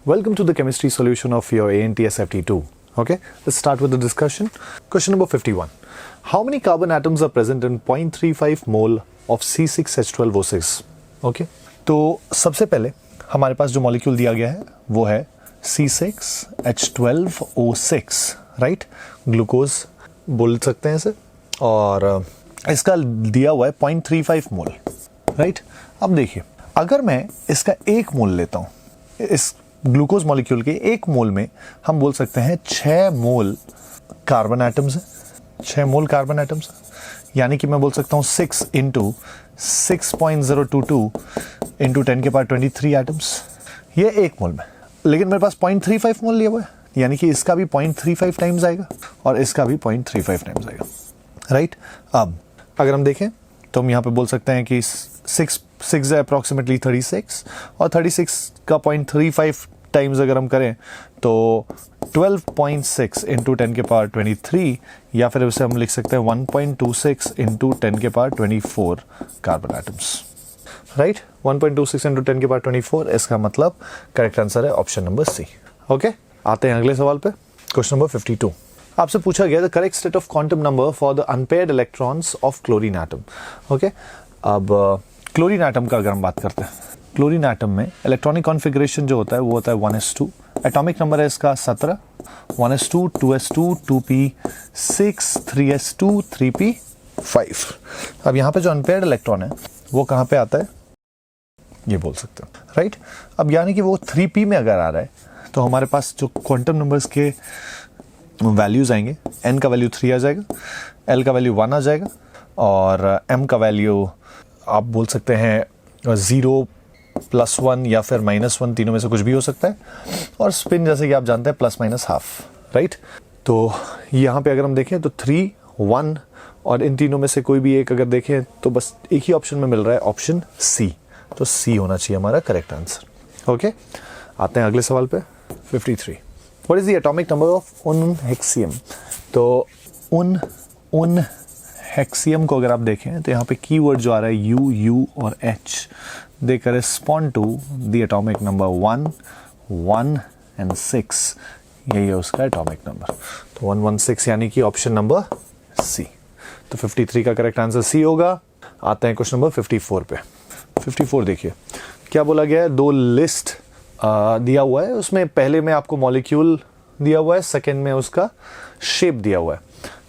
Welcome to the chemistry solution of your ANTSFT2. Okay, let's start with the discussion. Question number 51. How many carbon atoms are present in 0.35 mole of C6H12O6? Okay, तो सबसे पहले हमारे पास जो molecule दिया गया है वो है C6H12O6, राइट? ग्लूकोज बोल सकते हैं इसे, और इसका दिया हुआ है 0.35 मोल, राइट? अब देखिए, अगर मैं इसका 1 मोल लेता हूँ, इस ग्लूकोज मॉलिक्यूल के 1 मोल में हम बोल सकते हैं 6 मोल कार्बन एटम्स हैं, 6 मोल कार्बन एटम्स हैं, यानी कि मैं बोल सकता हूँ 6 इंटू 6.022 इंटू 10 के पावर 23 एटम्स, ये 1 मोल में। लेकिन मेरे पास 0.35 मोल लिया हुआ है, यानी कि इसका भी 0.35 टाइम्स आएगा और इसका भी 0.35 टाइम्स आएगा, राइट? अब अगर हम देखें तो हम यहाँ पे बोल सकते हैं कि 6 है अप्रॉक्सीमेटली 36, और 36 का 0.35 टाइम्स अगर हम करें तो 12.6 इंटू 10 के पावर 23, या फिर उसे हम लिख सकते हैं 1.26 इंटू 10 के power 24 carbon atoms, right? 1.26 into 10 के पावर 24, इसका मतलब करेक्ट आंसर है ऑप्शन नंबर सी। ओके, आते हैं अगले सवाल पे। क्वेश्चन नंबर 52 आपसे पूछा गया the correct state of quantum number for the unpaired electrons of chlorine atom. Okay, अब क्लोरीन एटम का अगर हम बात करते हैं, क्लोरीन एटम में इलेक्ट्रॉनिक कॉन्फ़िगरेशन जो होता है वो होता है 1s2, एटॉमिक नंबर है इसका 17, 1s2, 2s2, 2p6, 3s2, 3p5। अब यहाँ पे जो अनपेयर्ड इलेक्ट्रॉन है वो कहाँ पे आता है, ये बोल सकते हैं, राइट? अब यानी कि वो 3p में अगर आ रहा है तो हमारे पास जो क्वांटम नंबर्स के वैल्यूज आएंगे, n का वैल्यू 3 आ जाएगा, l का वैल्यू 1 आ जाएगा, और m का वैल्यू आप बोल सकते हैं 0 +1 या फिर -1, तीनों में से कुछ भी हो सकता है, और स्पिन जैसे कि आप जानते हैं ±½ राइट? तो यहाँ पे अगर हम देखें तो 3, 1 और इन तीनों में से कोई भी एक अगर देखें तो बस एक ही ऑप्शन में मिल रहा है, ऑप्शन सी। तो सी होना चाहिए हमारा करेक्ट आंसर। ओके, आते हैं अगले सवाल पे। 53 what is the atomic number of unhexium? तो उनहेक्सियम को अगर आप देखें तो यहाँ पे कीवर्ड जो आ रहा है यू, यू और H, they correspond to the atomic number 1, 1 and 6, यही है उसका एटॉमिक नंबर। तो 116 यानी कि ऑप्शन नंबर सी। तो 53 का करेक्ट आंसर सी होगा। आते हैं क्वेश्चन नंबर 54 पे। 54 देखिए क्या बोला गया है, 2 लिस्ट दिया हुआ है, उसमें पहले में आपको मॉलिक्यूल दिया हुआ है, सेकेंड में उसका शेप दिया हुआ है।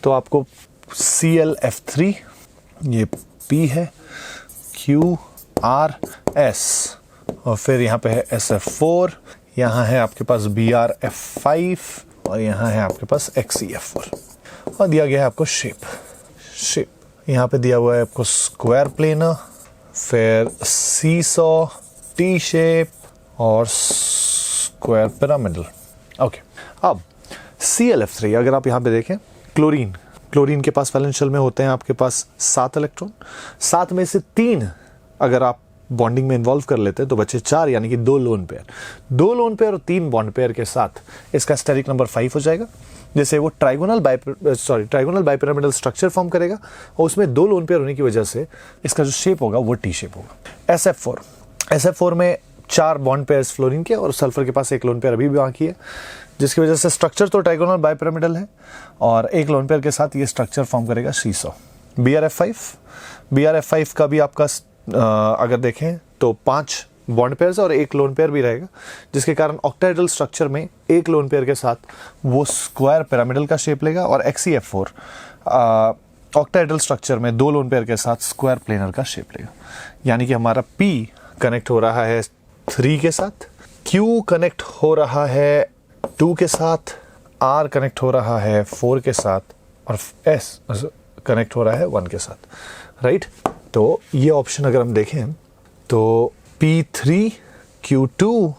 तो आपको ClF3, ये P है, Q, R, S, और फिर यहाँ पे है SF4, यहाँ है आपके पास BrF5, और यहाँ है आपके पास XeF4, और दिया गया है आपको शेप यहाँ पे दिया हुआ है आपको स्क्वायर प्लेनर, फिर सीसॉ, टी शेप और स्क्वायर पिरामिडल। ओके, अब ClF3 अगर आप यहाँ पे देखें, क्लोरीन के पास वैलेंस शेल में होते हैं आपके पास 7 इलेक्ट्रॉन, 7 में से 3 अगर आप बॉन्डिंग में इन्वॉल्व कर लेते हैं तो बचे 4, यानी कि 2 लोन पेयर और 3 बॉन्ड पेयर के साथ इसका स्टेरिक नंबर 5 हो जाएगा, जैसे वो ट्राइगोनल बाइपिरामिडल स्ट्रक्चर फॉर्म करेगा, और उसमें 2 लोन पेयर होने की वजह से इसका जो शेप होगा वो टी शेप होगा। SF4 में 4 बॉन्ड पेयर्स फ्लोरीन के, और सल्फर के पास 1 लोन पेयर अभी भी बाकी है, जिसकी वजह से स्ट्रक्चर तो ट्राइगोनल बाइपिरामिडल है, और 1 लोन पेयर के साथ ये स्ट्रक्चर फॉर्म करेगा सीसॉ। BrF5 का भी आपका अगर देखें तो 5 बॉन्ड पेयर्स और 1 लोन पेयर भी रहेगा, जिसके कारण ऑक्टाहेड्रल स्ट्रक्चर में 1 लोन पेयर के साथ वो स्क्वायर पिरामिडल का शेप लेगा, और XeF4 ऑक्टाहेड्रल स्ट्रक्चर में 2 लोन पेयर के साथ स्क्वायर प्लेनर का शेप लेगा। यानी कि हमारा P कनेक्ट हो रहा है 3 के साथ, Q कनेक्ट हो रहा है 2 के साथ, R कनेक्ट हो रहा है 4 के साथ, और S कनेक्ट हो रहा है 1 के साथ, राइट? तो ये ऑप्शन अगर हम देखें तो P3, Q2,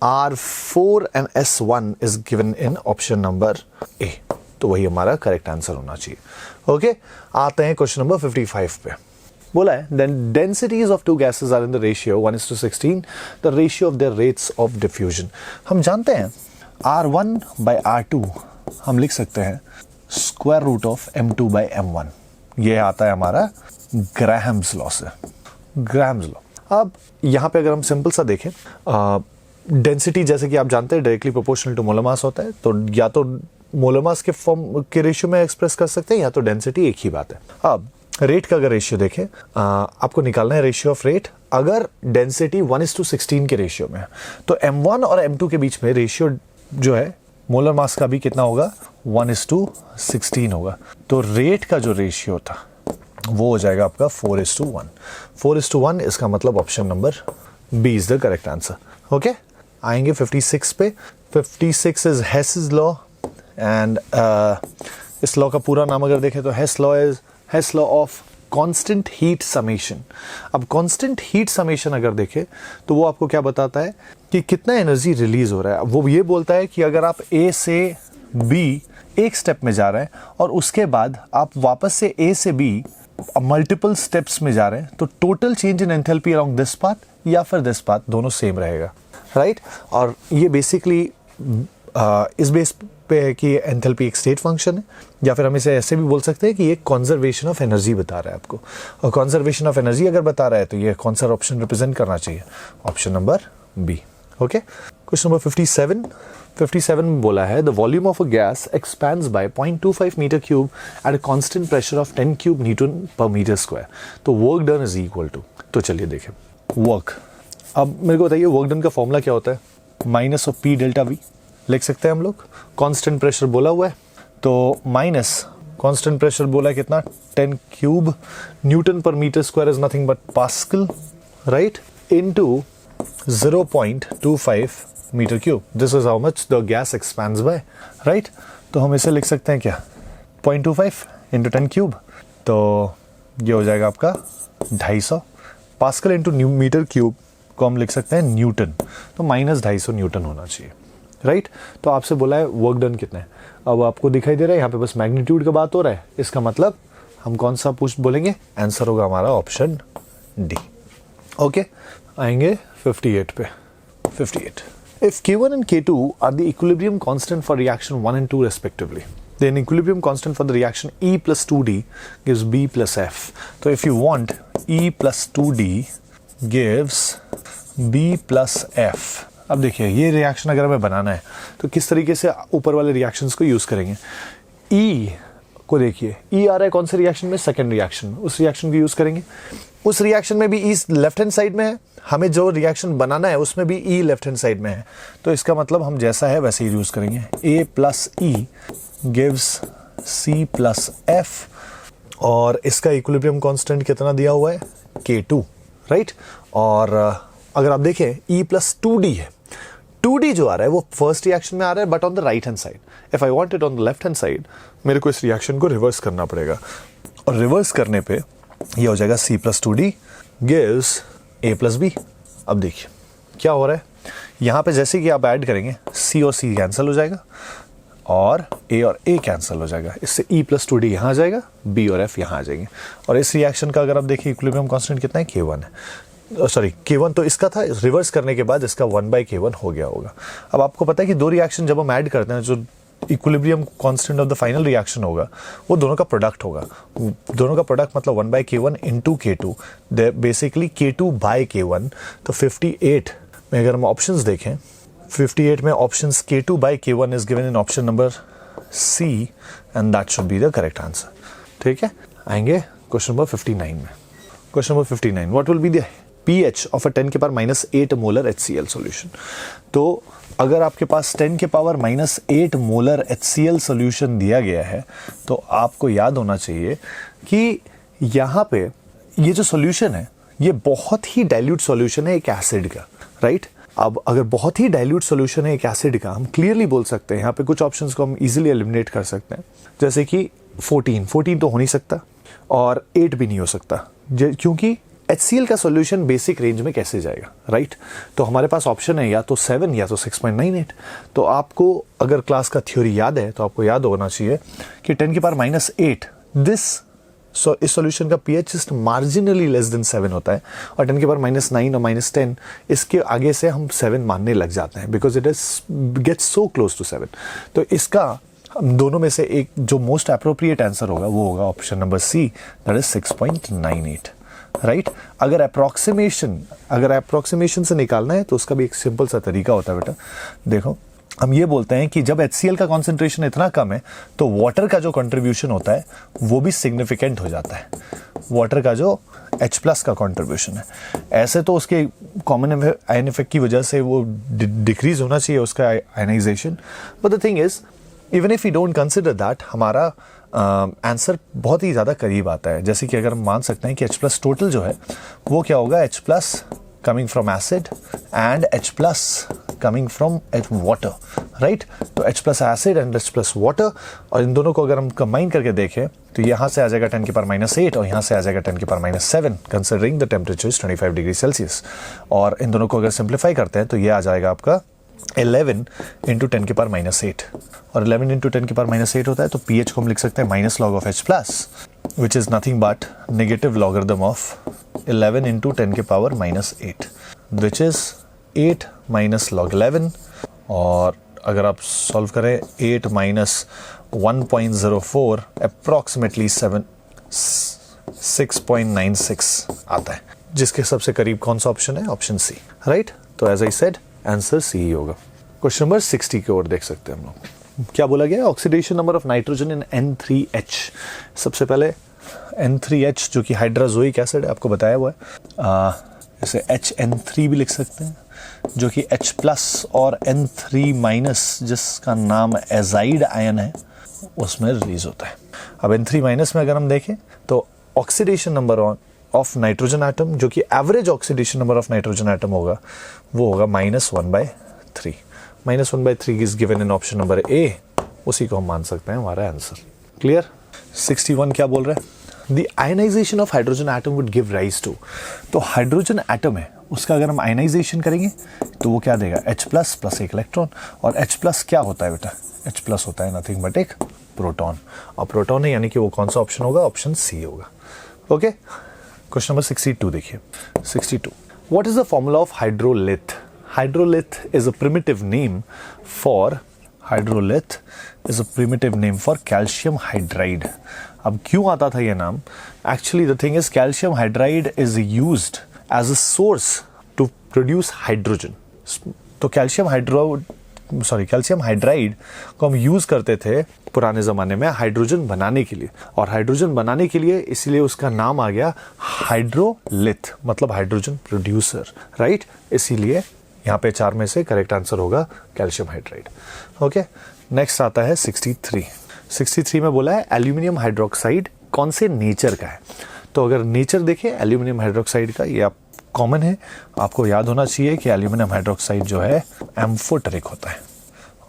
R4 and S1 is given in option number A. तो वही हमारा करेक्ट आंसर होना चाहिए। ओके, आते हैं क्वेश्चन नंबर 55 पे। बोला है then densities of 2 gases are in the ratio 1:16, the ratio of their rates of diffusion. हम जानते हैं R1/R2 हम लिख सकते हैं स्क्वायर रूट ऑफ M2/M1, ये आता है हमारा ग्राहम्स लॉ से। अब यहाँ पे अगर हम सिंपल सा देखें, डेंसिटी जैसे कि आप जानते हैं directly proportional to molar mass होता है, तो या तो मोलर मास के फॉर्म के रेशियो में एक्सप्रेस कर सकते हैं या तो डेंसिटी, एक ही बात है। अब रेट का अगर रेशियो देखें, आपको निकालना है रेशियो ऑफ रेट। अगर डेंसिटी 1:16 के रेशियो में है तो M1 और M2 के बीच में रेशियो जो है मोलर मास का भी कितना होगा, 1:16 होगा। तो रेट का जो रेशियो था वो हो जाएगा आपका 4:1। 4:1 इसका मतलब option number B is the correct answer. Okay, आएंगे 56 पे। 56 इज हेस लॉ एंड इस लॉ का पूरा नाम अगर देखें तो Hess law is Hess law of constant heat summation. अब कांस्टेंट हीट समेशन अगर देखें तो वो आपको क्या बताता है कि कितना एनर्जी रिलीज हो रहा है। वो ये बोलता है कि अगर आप ए से बी एक स्टेप में जा रहे हैं और उसके बाद आप वापस से ए से बी मल्टीपल स्टेप्स में जा रहे हैं तो total change in enthalpy along this path या फिर दिस पाथ दोनों सेम रहेगा, राइट। और ये बेसिकली इस बेस पे है कि एंथैल्पी एक स्टेट फंक्शन है, या फिर हम इसे ऐसे भी बोल सकते हैं कि ये कंजर्वेशन ऑफ एनर्जी बता रहा है आपको। और कंजर्वेशन ऑफ एनर्जी अगर बता रहा है तो ये कौन सा ऑप्शन रिप्रेजेंट करना चाहिए, option number B. Okay, question number 57 में बोला है the volume of a gas expands by 0.25 metre cube at a constant pressure of 10 cube newton per metre square, तो work done is equal to. तो चलिए देखें work. अब मेरे को बताइए वर्क डन का फॉर्मूला क्या होता है, minus of P delta we लिख सकते हैं हम लोग। कांस्टेंट प्रेशर बोला हुआ है तो माइनस कांस्टेंट प्रेशर बोला है कितना, 10 cube newton per metre square is nothing but pascal, right, into 0.25 metre cube. This is how much the gas expands by, right. तो हम इसे लिख सकते हैं क्या, 0.25 इंटू 10 क्यूब, तो ये हो जाएगा आपका 250। पास्कल इंटू मीटर क्यूब को हम लिख सकते हैं न्यूटन, तो -250 न्यूटन होना चाहिए, राइट। तो आपसे बोला है वर्क डन कितना है। अब आपको दिखाई दे रहा है यहाँ पे बस मैग्नीट्यूड का बात हो रहा है, इसका मतलब हम कौन सा पूछ बोलेंगे, आंसर होगा हमारा ऑप्शन डी। ओके, आएंगे 58 पे। 58 if K1 and K2 are the equilibrium constant for reaction 1 and 2 respectively, then equilibrium constant for the reaction E plus 2D gives B plus F. So if you want E plus 2D gives B plus F, अब देखिए ये reaction अगर हमें बनाना है तो किस तरीके से ऊपर वाले रिएक्शंस को यूज करेंगे। E को देखिए, E आ रहा है कौन से रिएक्शन में, सेकंड रिएक्शन, उस रिएक्शन को यूज करेंगे। उस रिएक्शन में भी E लेफ्ट हैंड साइड में है, हमें जो रिएक्शन बनाना है उसमें भी E लेफ्ट हैंड साइड में है, तो इसका मतलब हम जैसा है वैसे ही यूज करेंगे। A plus E gives C plus F, और इसका इक्विलिब्रियम कांस्टेंट कितना दिया हुआ है, K2, राइट। और अगर आप देखें E प्लस 2D है, 2D जो आ रहा है वो फर्स्ट रिएक्शन में आ रहा है but on the right hand side. If I want it on the left hand side, मेरे को इस रिएक्शन को रिवर्स करना पड़ेगा, और रिवर्स करने पे ये हो जाएगा C plus 2D gives A plus B। अब देखिए क्या हो रहा है, यहाँ पे जैसे कि आप ऐड करेंगे C और C कैंसिल हो जाएगा और A और A कैंसिल हो जाएगा, इससे E प्लस 2D यहाँ आ जाएगा, B और F यहाँ आ जाएंगे। और इस रिएक्शन का अगर आप देखिए इक्विलिब्रियम कांस्टेंट कितना है, K1 है, सॉरी K1 तो इसका था, रिवर्स करने के बाद इसका 1/K1 हो गया होगा। अब आपको पता है कि दो रिएक्शन जब हम ऐड करते हैं, जो equilibrium constant of the final reaction होगा वो दोनों का प्रोडक्ट होगा। दोनों का प्रोडक्ट मतलब 1/K1 into K2, basically K2/K1। तो 58 में अगर हम ऑप्शंस देखें, 58 में options K2/K1 is given in option number C and that should be the correct answer. ठीक है, आएंगे क्वेश्चन नंबर 59 में। Question number 59, what will be the pH of a 10 के पावर -8 मोलर HCl सॉल्यूशन। तो अगर आपके पास 10 के पावर -8 मोलर HCl सॉल्यूशन दिया गया है तो आपको याद होना चाहिए कि यहाँ पे ये जो सॉल्यूशन है ये बहुत ही डाइल्यूट सॉल्यूशन है एक एसिड का, राइट। अब अगर बहुत ही डाइल्यूट सॉल्यूशन है एक एसिड का, हम क्लियरली बोल सकते हैं यहाँ पे कुछ ऑप्शंस को हम इजीली एलिमिनेट कर सकते हैं, जैसे कि 14 तो हो नहीं सकता और 8 भी नहीं हो सकता, क्योंकि HCl का सॉल्यूशन बेसिक रेंज में कैसे जाएगा, राइट। तो हमारे पास ऑप्शन है या तो 7 या तो 6.98। तो आपको अगर क्लास का थ्योरी याद है तो आपको याद होना चाहिए कि 10 के पावर -8 इस सॉल्यूशन का pH just marginally less than 7 होता है, और 10 के पावर -9 और -10 इसके आगे से हम 7 मानने लग जाते हैं, because it is gets so close to 7। तो इसका हम दोनों में से एक जो मोस्ट अप्रोप्रिएट आंसर होगा वो होगा option number C, that is 6.98। Right. अगर अप्रोक्सीमेशन से निकालना है तो उसका भी एक सिंपल सा तरीका होता है बेटा। देखो, हम ये बोलते हैं कि जब HCl का कॉन्सेंट्रेशन इतना कम है तो वाटर का जो कंट्रीब्यूशन होता है वो भी सिग्निफिकेंट हो जाता है, वाटर का जो H+ का कंट्रीब्यूशन है। ऐसे तो उसके कॉमन आयन इफेक्ट की वजह से वो डिक्रीज होना चाहिए उसका ionisation, but the thing is even if you don't consider that, हमारा आंसर बहुत ही ज़्यादा करीब आता है। जैसे कि अगर हम मान सकते हैं कि H+ टोटल जो है वो क्या होगा, H+ coming from acid and H+ coming from water, right. तो H+ acid and H+ water, और इन दोनों को अगर हम कंबाइन करके देखें तो यहाँ से आ जाएगा 10⁻⁸ और यहाँ से आ जाएगा 10⁸7 considering the temperature is 25 degree Celsius. और इन दोनों को अगर सिंप्लीफाई करते हैं तो ये आ जाएगा आपका 11 × 10⁻⁸, और 11 × 10⁻⁸ होता है तो pH को हम लिख सकते हैं -log of H+, which is nothing but negative logarithm of 11 × 10⁻⁸, which is 8 - log 11, और अगर आप सॉल्व करें 8 - 1.04 अप्रॉक्सीमेटली 6.96 आता है, जिसके सबसे करीब कौन सा ऑप्शन है, ऑप्शन सी, राइट। तो as I said answer C ही होगा। क्वेश्चन नंबर 60 की ओर देख सकते हैं हम लोग। क्या बोला गया, oxidation number of nitrogen in N3H। सबसे पहले N3H जो कि हाइड्राजोइक एसिड है, आपको बताया हुआ है, इसे HN3 भी लिख सकते हैं, जो कि H+ और N3- जिसका नाम एजाइड आयन है उसमें रिलीज होता है। अब N3- में अगर हम देखें तो oxidation number of nitrogen atom, जो कि average oxidation number of nitrogen atom होगा, वो होगा -1/3। -1/3 is given in option number A, उसी को हम मान सकते हैं हमारा आंसर। क्लियर। 61 क्या बोल रहा है, the ionisation of hydrogen atom would give rise to. तो हाइड्रोजन एटम है, उसका अगर हम आयनाइजेशन करेंगे तो वो क्या देगा, H+ + 1 इलेक्ट्रॉन। और H+ क्या होता है बेटा, H+ होता है नथिंग बट एक प्रोटॉन, और प्रोटॉन है यानी कि वो कौन सा ऑप्शन होगा, ऑप्शन सी होगा। ओके। क्वेश्चन नंबर 62 देखिए। 62, what is the formula of hydrolith. Hydrolith is a primitive name for calcium hydride. अब क्यों आता था ये नाम, actually the thing is calcium hydride is used as a source to produce hydrogen. तो calcium hydride को हम यूज करते थे पुराने जमाने में हाइड्रोजन बनाने के लिए, और हाइड्रोजन बनाने के लिए इसीलिए उसका नाम आ गया हाइड्रोलिथ, मतलब हाइड्रोजन प्रोड्यूसर, राइट। इसीलिए यहाँ पे 4 में से करेक्ट आंसर होगा कैल्शियम हाइड्राइड। ओके। नेक्स्ट आता है 63। 63 में बोला है एल्यूमिनियम हाइड्रोक्साइड कौन से नेचर का है। तो अगर नेचर देखें एल्यूमिनियम हाइड्रोक्साइड का, ये आप कॉमन है, आपको याद होना चाहिए कि एल्यूमिनियम हाइड्रोक्साइड जो है एम्फोटेरिक होता है,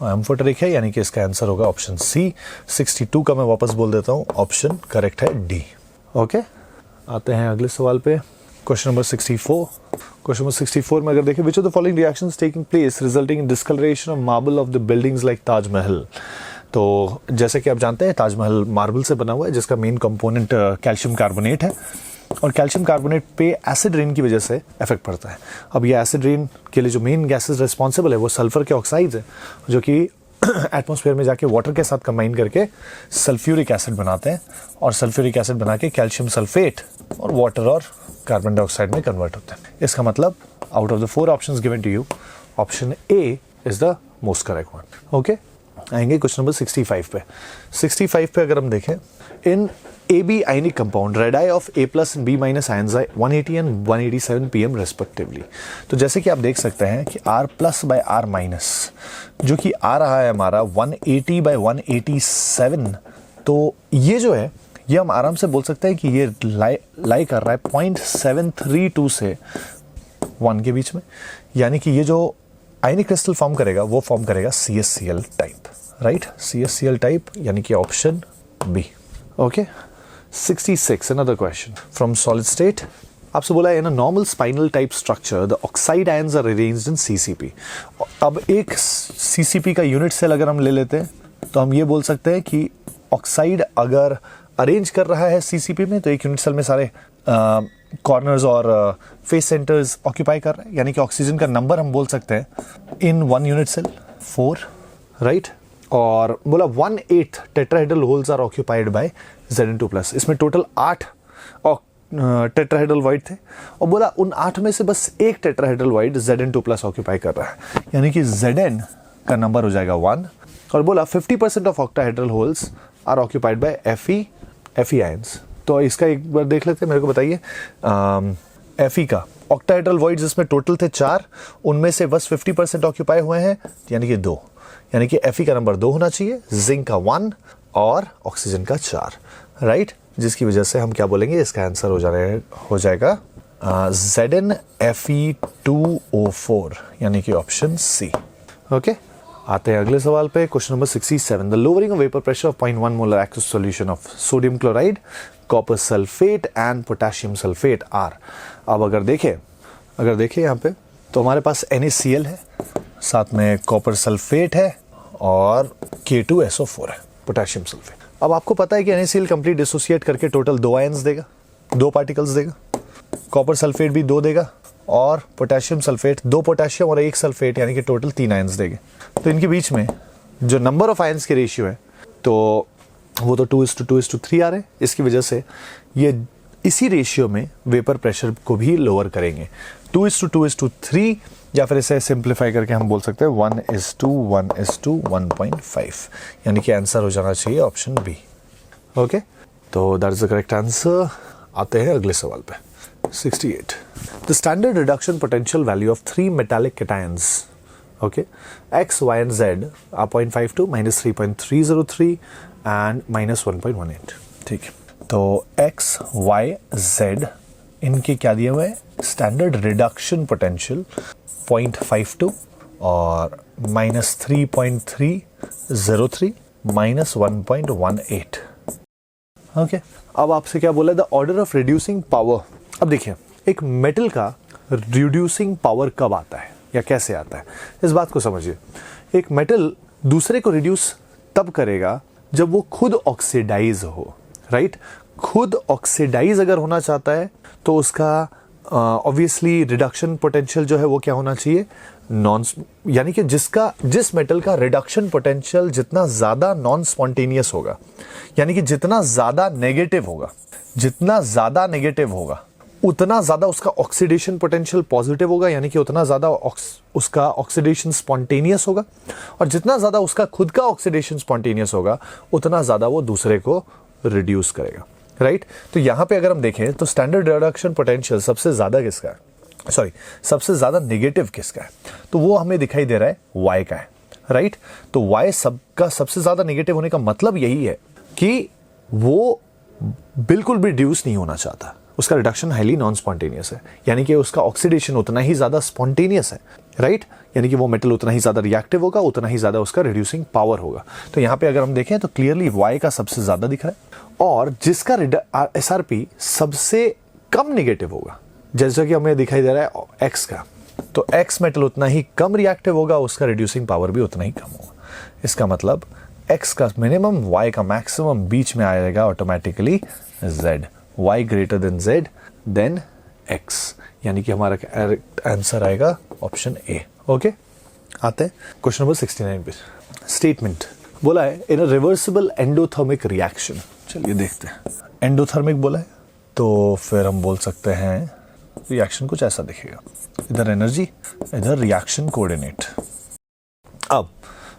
एम्फोटेरिक है, यानी कि इसका आंसर होगा ऑप्शन सी। 62 का मैं वापस बोल देता हूँ, ऑप्शन करेक्ट है डी। ओके। आते हैं अगले सवाल पे, क्वेश्चन नंबर 64। क्वेश्चन नंबर 64 में अगर देखें, which of the following reactions taking place resulting in discolouration of marble of the buildings like Taj Mahal. तो जैसे कि आप जानते हैं ताजमहल मार्बल से बना हुआ है, जिसका मेन कंपोनेंट कैल्शियम कार्बोनेट है, और कैल्शियम कार्बोनेट पे एसिड रेन की वजह से इफेक्ट पड़ता है। अब ये एसिड रेन के लिए जो मेन गैसेस रिस्पॉन्सिबल है वो सल्फर के ऑक्साइड्स है, जो कि एटमॉस्फेयर में जाके वाटर के साथ कंबाइन करके सल्फ्यूरिक एसिड बनाते हैं, और सल्फ्यूरिक एसिड बना के कैल्शियम सल्फेट और वाटर और कार्बन डाइऑक्साइड में कन्वर्ट होते हैं। इसका मतलब out of the 4 options given to you, option A is the most correct one. Okay. आएंगे क्वेश्चन नंबर 65 पे। 65 पे अगर हम देखें, इन AB ionic compound radii of A+ and B- ions are 180 and 187 pm respectively। तो जैसे कि आप देख सकते हैं कि R+/R-, जो कि आ रहा है हमारा 180/187, तो ये जो है ये हम आराम से बोल सकते हैं कि ये लाई कर रहा है 0.732 से 1 के बीच में, यानी कि ये जो आयनिक क्रिस्टल फॉर्म करेगा वो फॉर्म करेगा CaCl type, right. CaCl type यानी कि option B. Okay. 66, another question from solid state। आपसे बोला है in a normal spinel type structure the oxide ions are arranged in CCP। अब एक CCP का यूनिट सेल अगर हम ले लेते हैं तो हम ये बोल सकते हैं कि ऑक्साइड अगर अरेंज कर रहा है CCP में, तो एक यूनिट सेल में सारे कॉर्नर्स और फेस सेंटर्स ऑक्यूपाई कर रहे हैं, यानी कि ऑक्सीजन का नंबर हम बोल सकते हैं इन 1 यूनिट सेल 4, राइट। और बोला 1/8 tetrahedral holes are occupied by Zn2+। इसमें टोटल 8 टेट्राहेड्रल वॉइड थे और बोला उन 8 में से बस एक टेट्राहेड्रल वॉइड Zn2+ ऑक्यूपाई कर रहा है, यानी कि Zn का नंबर हो जाएगा 1। और बोला 50% of octahedral holes are occupied by Fe ions. तो इसका एक बार देख लेते हैं, मेरे को बताइए Fe का ऑक्टाहेड्रल वॉइड्स जिसमें टोटल थे 4, उनमें से बस 50% ऑक्यूपाई हुए हैं, यानी कि 2, यानी कि Fe का नंबर 2 होना चाहिए, जिंक का 1 और ऑक्सीजन का 4, राइट। जिसकी वजह से हम क्या बोलेंगे, इसका आंसर हो जाएगा ZnFe2O4, यानी कि ऑप्शन सी। ओके, आते हैं अगले सवाल पे, question number 67। The lowering of vapour pressure of 0.1 molar aqueous solution of sodium chloride, copper sulphate and potassium sulphate are. अब अगर देखें यहाँ पे तो हमारे पास NaCl है, साथ में कॉपर सल्फेट है और K2SO4 है, पोटेशियम सल्फेट। अब आपको पता है कि NaCl कंप्लीट डिसोसिएट करके टोटल 2 आयंस देगा, 2 पार्टिकल्स देगा, कॉपर सल्फेट भी 2 देगा और पोटेशियम सल्फेट 2 पोटेशियम और 1 सल्फेट, यानी कि टोटल 3 आयंस देंगे। तो इनके बीच में जो नंबर ऑफ आयंस के रेशियो है तो वो तो 2:2:3 आ रहे हैं। इसकी वजह से ये इसी रेशियो में वेपर प्रेशर को भी लोअर करेंगे, 2:2:3, या फिर इसे सिंप्लीफाई करके हम बोल सकते हैं 1:1:1.5, यानी कि आंसर हो जाना चाहिए ऑप्शन बी। ओके, तो that is the correct answer. आते हैं अगले सवाल पे, 68। The standard reduction potential value of 3 metallic cations, okay, X, Y and Z are 0.52, -3.303 and -1.18। ठीक है, तो X, Y, Z इनके क्या दिए हुए हैं, स्टैंडर्ड रिडक्शन पोटेंशियल 0.52 और -3.303 -1.18। ओके, अब आपसे क्या बोला, the order of reducing power. अब देखिए, एक मेटल का रिड्यूसिंग पावर कब आता है या कैसे आता है, इस बात को समझिए। एक मेटल दूसरे को रिड्यूस तब करेगा जब वो खुद ऑक्सीडाइज हो, राइट। खुद ऑक्सीडाइज अगर होना चाहता है तो उसका ऑब्वियसली रिडक्शन पोटेंशियल जो है वो क्या होना चाहिए, यानी कि जिस मेटल का रिडक्शन पोटेंशियल जितना ज्यादा नॉन स्पॉन्टेनियस होगा, यानी कि जितना ज्यादा नेगेटिव होगा उतना ज्यादा उसका ऑक्सीडेशन पोटेंशियल पॉजिटिव होगा, यानी कि उतना ज्यादा उसका ऑक्सीडेशन स्पॉन्टेनियस होगा, और जितना ज्यादा उसका खुद का ऑक्सीडेशन स्पॉन्टेनियस होगा उतना ज्यादा वो दूसरे को रिड्यूस करेगा, राइट। तो यहां पे अगर हम देखें तो स्टैंडर्ड रिडक्शन पोटेंशियल सबसे ज्यादा किसका है, सबसे ज्यादा नेगेटिव किसका है, तो वो हमें दिखाई दे रहा है Y का है, राइट। तो Y सबका सबसे ज्यादा नेगेटिव होने का मतलब यही है कि वो बिल्कुल भी रिड्यूस नहीं होना चाहता, उसका रिडक्शन हाईली नॉन स्पॉन्टेनियस है, यानी कि उसका ऑक्सीडेशन उतना ही ज्यादा स्पॉन्टेनियस है, राइट। यानी कि वो मेटल उतना ही ज्यादा रिएक्टिव होगा, उतना ही ज्यादा उसका रिड्यूसिंग पावर होगा। तो यहां पे अगर हम देखें तो क्लियरली Y का सबसे ज्यादा दिख रहा है, और जिसका SRP सबसे कम नेगेटिव होगा, जैसा कि हमें दिखाई दे रहा है X का, तो X मेटल उतना ही कम रिएक्टिव होगा, उसका रिड्यूसिंग पावर भी उतना ही कम होगा। इसका मतलब X का मिनिमम, Y का मैक्सिमम, बीच में आएगा automatically Z, Y greater than Z then X, यानी कि हमारा आंसर आएगा ऑप्शन ए। ओके, आते हैं क्वेश्चन नंबर 69 पे। स्टेटमेंट बोला है in a reversible endothermic reaction. चलिए देखते हैं, एंडोथर्मिक बोला है तो फिर हम बोल सकते हैं रिएक्शन कुछ ऐसा दिखेगा, इधर एनर्जी, इधर रिएक्शन कोऑर्डिनेट। अब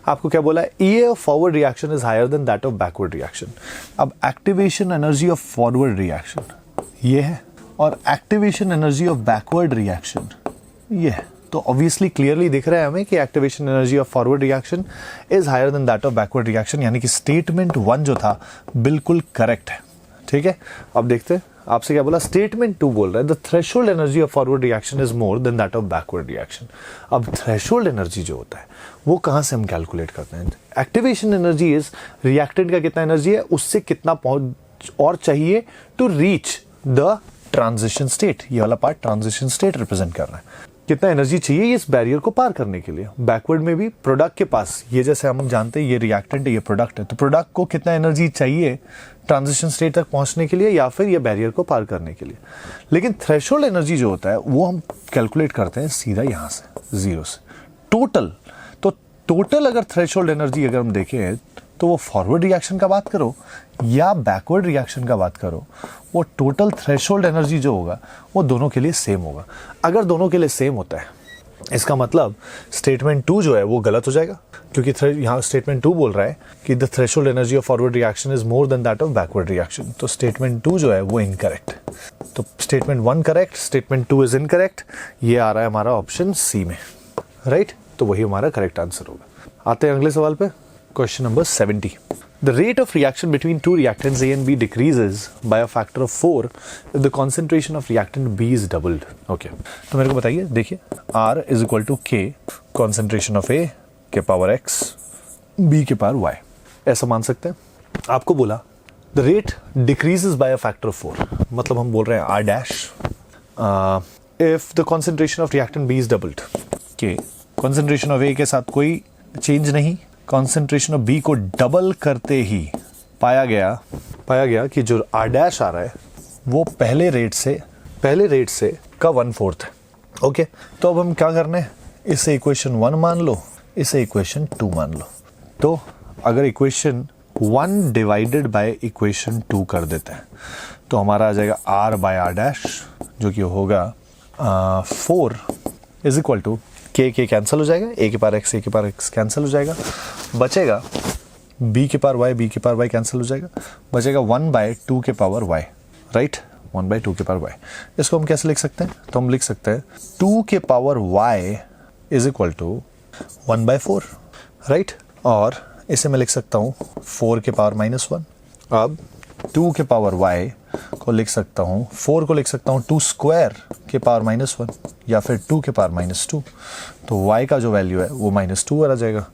आपको क्या बोला है, E of forward reaction is higher than that of backward reaction. अब activation energy of forward reaction ये है, और activation energy of backward reaction ये है। तो ऑब्वियसली क्लियरली दिख रहा है हमें कि activation energy of forward reaction is higher than that of backward reaction, यानी कि स्टेटमेंट 1 जो था बिल्कुल करेक्ट है। ठीक है, अब देखते हैं आपसे क्या बोला, स्टेटमेंट 2 बोल रहा है the threshold energy of forward reaction is more than that of backward reaction. अब थ्रेशोल्ड एनर्जी जो होता है वो कहां से हम कैलकुलेट करते हैं, एक्टिवेशन एनर्जी इज रिएक्टेंट का कितना एनर्जी है उससे कितना पहुंच और चाहिए to reach the transition state. ये वाला पार्ट ट्रांजिशन स्टेट रिप्रेजेंट कर रहा है, कितना एनर्जी चाहिए इस बैरियर को पार करने के लिए। बैकवर्ड में भी प्रोडक्ट के पास, ये जैसे हम जानते हैं ये रिएक्टेंट है, ये प्रोडक्ट है, तो प्रोडक्ट को कितना एनर्जी चाहिए ट्रांजिशन स्टेट तक पहुंचने के लिए या फिर ये बैरियर को पार करने के लिए। लेकिन थ्रेशोल्ड एनर्जी जो होता है वो हम कैलकुलेट करते हैं सीधा यहां से 0 से टोटल। तो टोटल अगर थ्रेशोल्ड एनर्जी अगर हम देखें तो वो फॉरवर्ड रिएक्शन का बात करो या बैकवर्ड रिएक्शन का बात करो, वो टोटल थ्रेशोल्ड एनर्जी जो होगा वो दोनों के लिए सेम होगा। अगर दोनों के लिए सेम होता है इसका मतलब स्टेटमेंट 2 जो है वो गलत हो जाएगा, क्योंकि यहाँ स्टेटमेंट 2 बोल रहा है कि the threshold energy of forward reaction is more than that of backward reaction. तो स्टेटमेंट 2 जो है वो इनकरेक्ट। तो statement 1 correct, statement 2 is incorrect. ये आ रहा है हमारा ऑप्शन सी में, राइट? तो वही हमारा करेक्ट आंसर होगा। आते हैं अगले सवाल पे, question number 70। The rate of reaction between two reactants A and B decreases by a factor of 4 if the concentration of reactant B is doubled. Okay. तो मेरे को बताइए, देखिए R is equal to K concentration of A के power X B के power Y, ऐसा मान सकते हैं। आपको बोला the rate decreases by a factor of 4, मतलब हम बोल रहे हैं R dash if the concentration of reactant B is doubled. K concentration of A के साथ कोई चेंज नहीं, कॉन्सेंट्रेशन ऑफ बी को डबल करते ही पाया गया कि जो आर डैश आ रहा है वो पहले रेट से का 1/4 है। ओके, तो अब हम क्या करना है, इसे इक्वेशन 1 मान लो, इसे इक्वेशन 2 मान लो। तो अगर इक्वेशन 1 डिवाइडेड बाय इक्वेशन 2 कर देते हैं तो हमारा आ जाएगा आर बाय आर डैश, जो कि होगा 4 इज इक्वल टू के कैंसिल हो जाएगा, ए के पावर एक्स कैंसिल हो जाएगा, बचेगा बी के पावर वाई कैंसिल हो जाएगा, बचेगा 1/2 के पावर वाई, राइट? 1/2 के पावर वाई। इसको हम कैसे लिख सकते हैं? तो हम लिख सकते हैं 2 के power Y is equal to 1/4, right? और इसे मैं लिख सकता हूँ 4 के पावर -1। अब 2 के पावर वाई को लिख सकता हूँ, 4 को लिख सकता हूँ 2 स्क्वायर के पावर -1 या फिर 2 के पावर -2। तो y का जो वैल्यू है वो -2 आ जाएगा।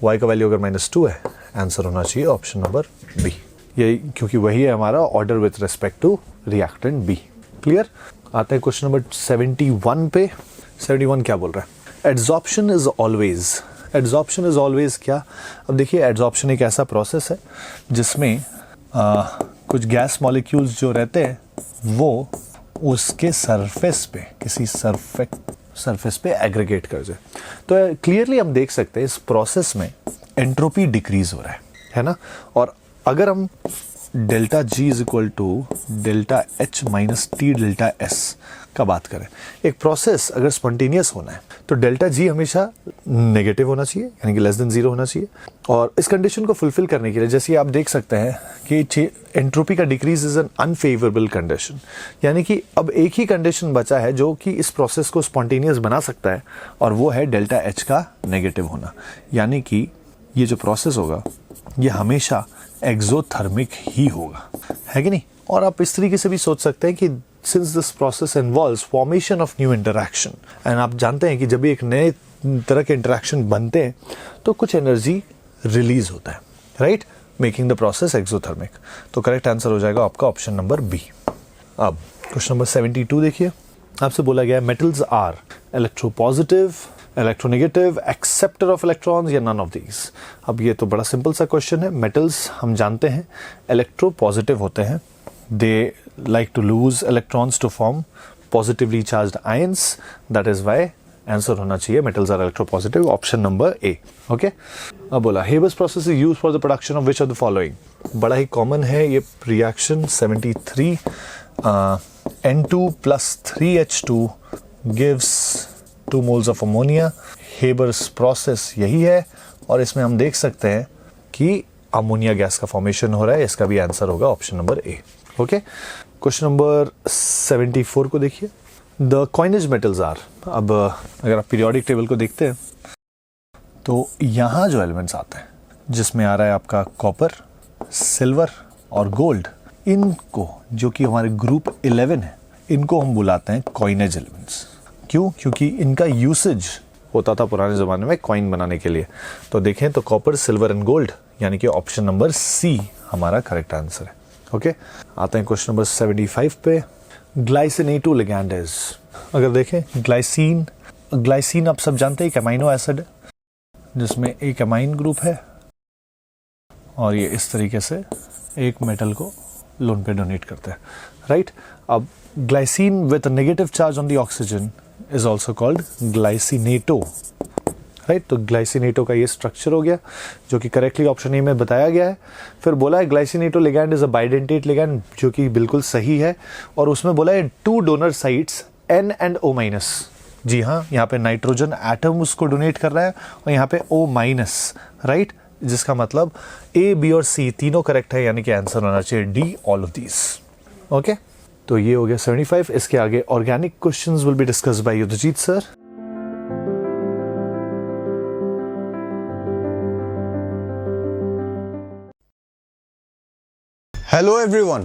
y का वैल्यू अगर -2 है, आंसर होना चाहिए ऑप्शन नंबर बी, यही, क्योंकि वही है हमारा order with respect to reactant B. Clear? आते हैं क्वेश्चन नंबर 71 पे। 71 क्या बोल रहा है? एड्सॉर्प्शन इज ऑलवेज क्या? अब देखिए, एड्सॉर्प्शन एक ऐसा प्रोसेस है जिसमें कुछ गैस मॉलिक्यूल्स जो रहते हैं वो उसके सरफेस पे, किसी सरफेस पे एग्रीगेट कर जाए। तो क्लियरली हम देख सकते हैं इस प्रोसेस में एंट्रोपी डिक्रीज हो रहा है ना? और अगर हम delta G is equal to delta H minus T delta S का बात करें, एक प्रोसेस अगर स्पॉन्टेनियस होना है तो डेल्टा जी हमेशा नेगेटिव होना चाहिए, यानी कि लेस देन 0 होना चाहिए। और इस कंडीशन को फुलफिल करने के लिए, जैसे आप देख सकते हैं कि एंट्रोपी का decrease is an unfavourable condition, यानी कि अब एक ही कंडीशन बचा है जो कि इस प्रोसेस को स्पॉन्टेनियस बना सकता है, और वो है डेल्टा एच का नेगेटिव होना। यानी कि ये जो प्रोसेस होगा ये हमेशा एक्सोथर्मिक ही होगा, है कि नहीं? और आप इस तरीके से भी सोच सकते हैं कि since this process involves formation of new interaction, and आप जानते हैं कि जब भी एक नए तरह के इंटरैक्शन बनते हैं तो कुछ एनर्जी रिलीज होता है, right? Making the process exothermic. तो करेक्ट आंसर हो जाएगा आपका ऑप्शन नंबर बी। अब क्वेश्चन नंबर 72 देखिए, आपसे बोला गया है metals are electropositive, electronegative, acceptor of electrons या नन ऑफ दीज। अब ये तो बड़ा सिंपल सा क्वेश्चन है। मेटल्स हम जानते हैं इलेक्ट्रोपॉजिटिव होते हैं, दे like to lose electrons to form positively charged ions, that is why answer होना चाहिए metals are electropositive, option number A. Okay, अब बोला Haber's process is used for the production of which of the following। बड़ा ही common है ये reaction. 73 N2 plus 3H2 gives 2 moles of ammonia। Haber's process यही है, और इसमें हम देख सकते हैं कि अमोनिया गैस का फॉर्मेशन हो रहा है। इसका भी आंसर होगा option number A. Okay, question number 74 को देखिए, द कॉइनेज मेटल्स आर। अब अगर आप पीरियोडिक टेबल को देखते हैं तो यहाँ जो एलिमेंट्स आते हैं जिसमें आ रहा है आपका कॉपर, सिल्वर और गोल्ड, इनको, जो कि हमारे ग्रुप 11 है, इनको हम बुलाते हैं कॉइनेज एलिमेंट्स। क्यों? क्योंकि इनका यूसेज होता था पुराने ज़माने में कॉइन बनाने के लिए। तो देखें तो कॉपर, सिल्वर एंड गोल्ड, यानी कि ऑप्शन नंबर सी हमारा करेक्ट आंसर है। ओके, आते हैं क्वेश्चन नंबर 75 पे। Glycinato ligand is. अगर देखें ग्लाइसिन आप सब जानते हैं एक अमाइनो एसिड है जिसमें एक अमाइन ग्रुप है, और ये इस तरीके से एक मेटल को लोन पे डोनेट करते हैं, राइट? अब glycine with negative charge on the oxygen is also called glycinato, right. तो ग्लाइसिनेटो का ये स्ट्रक्चर हो गया जो कि करेक्टली ऑप्शन ए में बताया गया है। फिर बोला है glycinato ligand is a bidentate ligand, जो कि बिल्कुल सही है। और उसमें बोला है 2 donor sites N and O-। जी हाँ, यहाँ पे नाइट्रोजन एटम उसको डोनेट कर रहा है और यहाँ पे O-, राइट, जिसका मतलब A, B और C तीनों करेक्ट है, यानी कि आंसर होना चाहिए D, all of these. Okay, तो ये हो गया 75। इसके आगे organic questions will be discuss by Yudhajit sir. Hello everyone,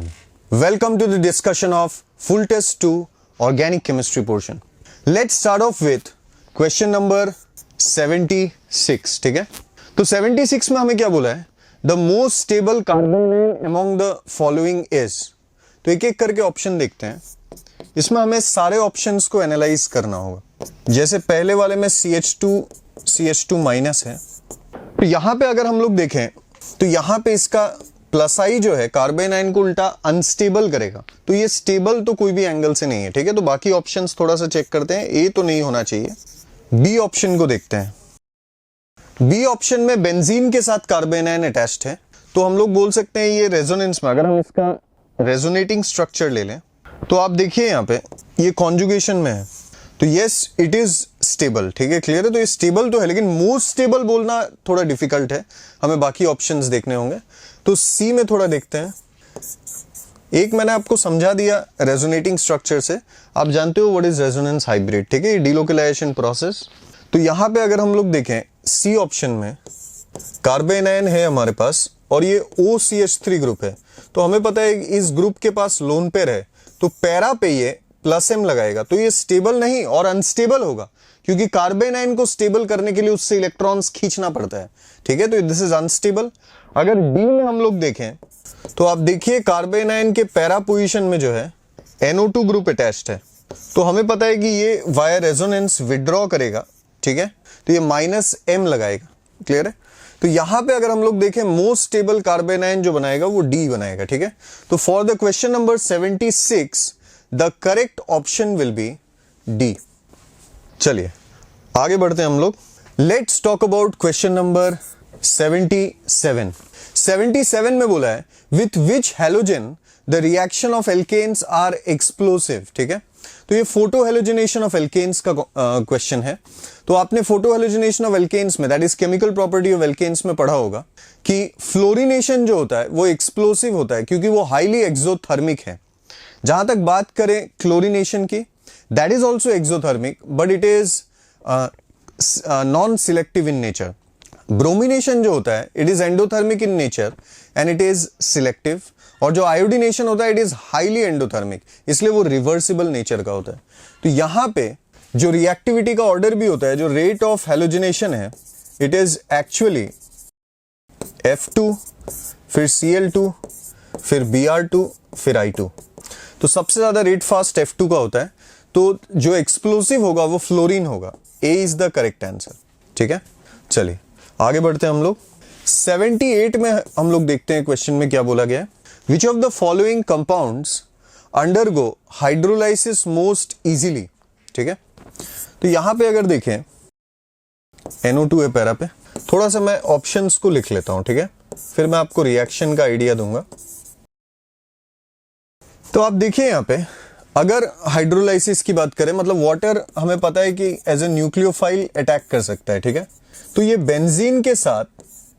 welcome to the discussion of full test 2 organic chemistry portion. Let's start off with question number 76, ठीक है। तो 76 में हमें क्या बोला है, the most stable carbon among the following is। तो एक एक करके ऑप्शन देखते हैं। इसमें हमें सारे ऑप्शंस को एनालाइज करना होगा। जैसे पहले वाले में CH2 है, तो यहां पे अगर हम लोग देखें तो यहां पे इसका प्लस आई जो है कार्बन आयन को उल्टा अनस्टेबल करेगा, तो ये स्टेबल तो कोई भी एंगल से नहीं है, ठीक है। तो बाकी ऑप्शंस थोड़ा सा चेक करते हैं, ए तो नहीं होना चाहिए। बी ऑप्शन को देखते हैं। बी ऑप्शन में बेंजीन के साथ कार्बन आयन अटैच्ड है, तो हम लोग बोल सकते हैं ये रेजोनेंस में, अगर हम इसका रेजोनेटिंग स्ट्रक्चर ले लें तो आप देखिए यहाँ पे ये कॉन्जुगेशन में है, तो यस इट इज स्टेबल, ठीक है, क्लियर है। तो ये स्टेबल तो है, लेकिन मोस्ट स्टेबल बोलना थोड़ा डिफिकल्ट है, हमें बाकी ऑप्शंस देखने होंगे। तो सी में थोड़ा देखते हैं। एक मैंने आपको समझा दिया रेजोनेटिंग स्ट्रक्चर से, आप जानते हो व्हाट इज रेजोनेंस हाइब्रिड, ठीक है, डिलोकलाइजेशन प्रोसेस। तो यहां पे अगर हम लोग देखें सी ऑप्शन में कार्बन आयन है हमारे पास और ये OCH3 ग्रुप है, तो हमें पता है इस ग्रुप के पास लोन पेयर है, तो पैरा पे ये +M लगाएगा, तो ये स्टेबल नहीं और अनस्टेबल होगा, क्योंकि कार्बन आयन को स्टेबल करने के लिए उससे इलेक्ट्रॉन्स खींचना पड़ता है, ठीक है। तो दिस इज अनस्टेबल। अगर डी में हम लोग देखें तो आप देखिए कार्बन आयन के पैरा पोजीशन में जो है NO2 ग्रुप अटैच्ड है, तो हमें पता है कि ये वाया रेजोनेंस विड्रॉ करेगा, ठीक है, तो ये -M लगाएगा, क्लियर है। तो यहां पे अगर हम लोग देखें मोस्ट स्टेबल कार्बन आयन जो बनाएगा वो डी बनाएगा, ठीक है। तो for the question number 76 the correct option will be D. चलिए आगे बढ़ते हैं हम लोग। Let's talk about question number 77। 77 में बोला है with which halogen the reaction of alkanes are explosive, ठीक है। तो ये फोटो हेलोजिनेशन ऑफ एल्केन्स का क्वेश्चन है। तो आपने फोटो हेलोजिनेशन ऑफ एल्केन्स में, that is chemical property of alkanes में पढ़ा होगा कि फ्लोरिनेशन जो होता है वो एक्सप्लोसिव होता है, क्योंकि वो हाईली एक्सोथर्मिक है। जहां तक बात करें क्लोरिनेशन की, that is also exothermic but it is non selective in nature. Bromination जो होता है it is endothermic in nature and it is selective, और जो आयोडीनेशन होता है इट इज हाईली एंडोथर्मिक, इसलिए वो रिवर्सिबल नेचर का होता है। तो यहां पे जो रिएक्टिविटी का ऑर्डर भी होता है, जो रेट ऑफ हेलोजिनेशन है, इट इज एक्चुअली F2 फिर Cl2 फिर Br2 फिर I2। तो सबसे ज्यादा रेट फास्ट F2 का होता है, तो जो एक्सप्लोसिव होगा वो फ्लोरीन होगा। A is the correct answer, ठीक है। चलिए आगे बढ़ते हैं हम लोग। 78 में हम लोग देखते हैं क्वेश्चन में क्या बोला गया है। विच of the following compounds undergo hydrolysis most easily, ठीक है। तो यहां पे अगर देखें NO2 है पैरा पे, थोड़ा सा मैं ऑप्शंस को लिख लेता हूं, ठीक है, फिर मैं आपको रिएक्शन का आइडिया दूंगा। तो आप देखिए यहां पे अगर हाइड्रोलाइसिस की बात करें, मतलब वाटर हमें पता है कि एज ए न्यूक्लियोफाइल अटैक कर सकता है, ठीक है। तो ये बेंजीन के साथ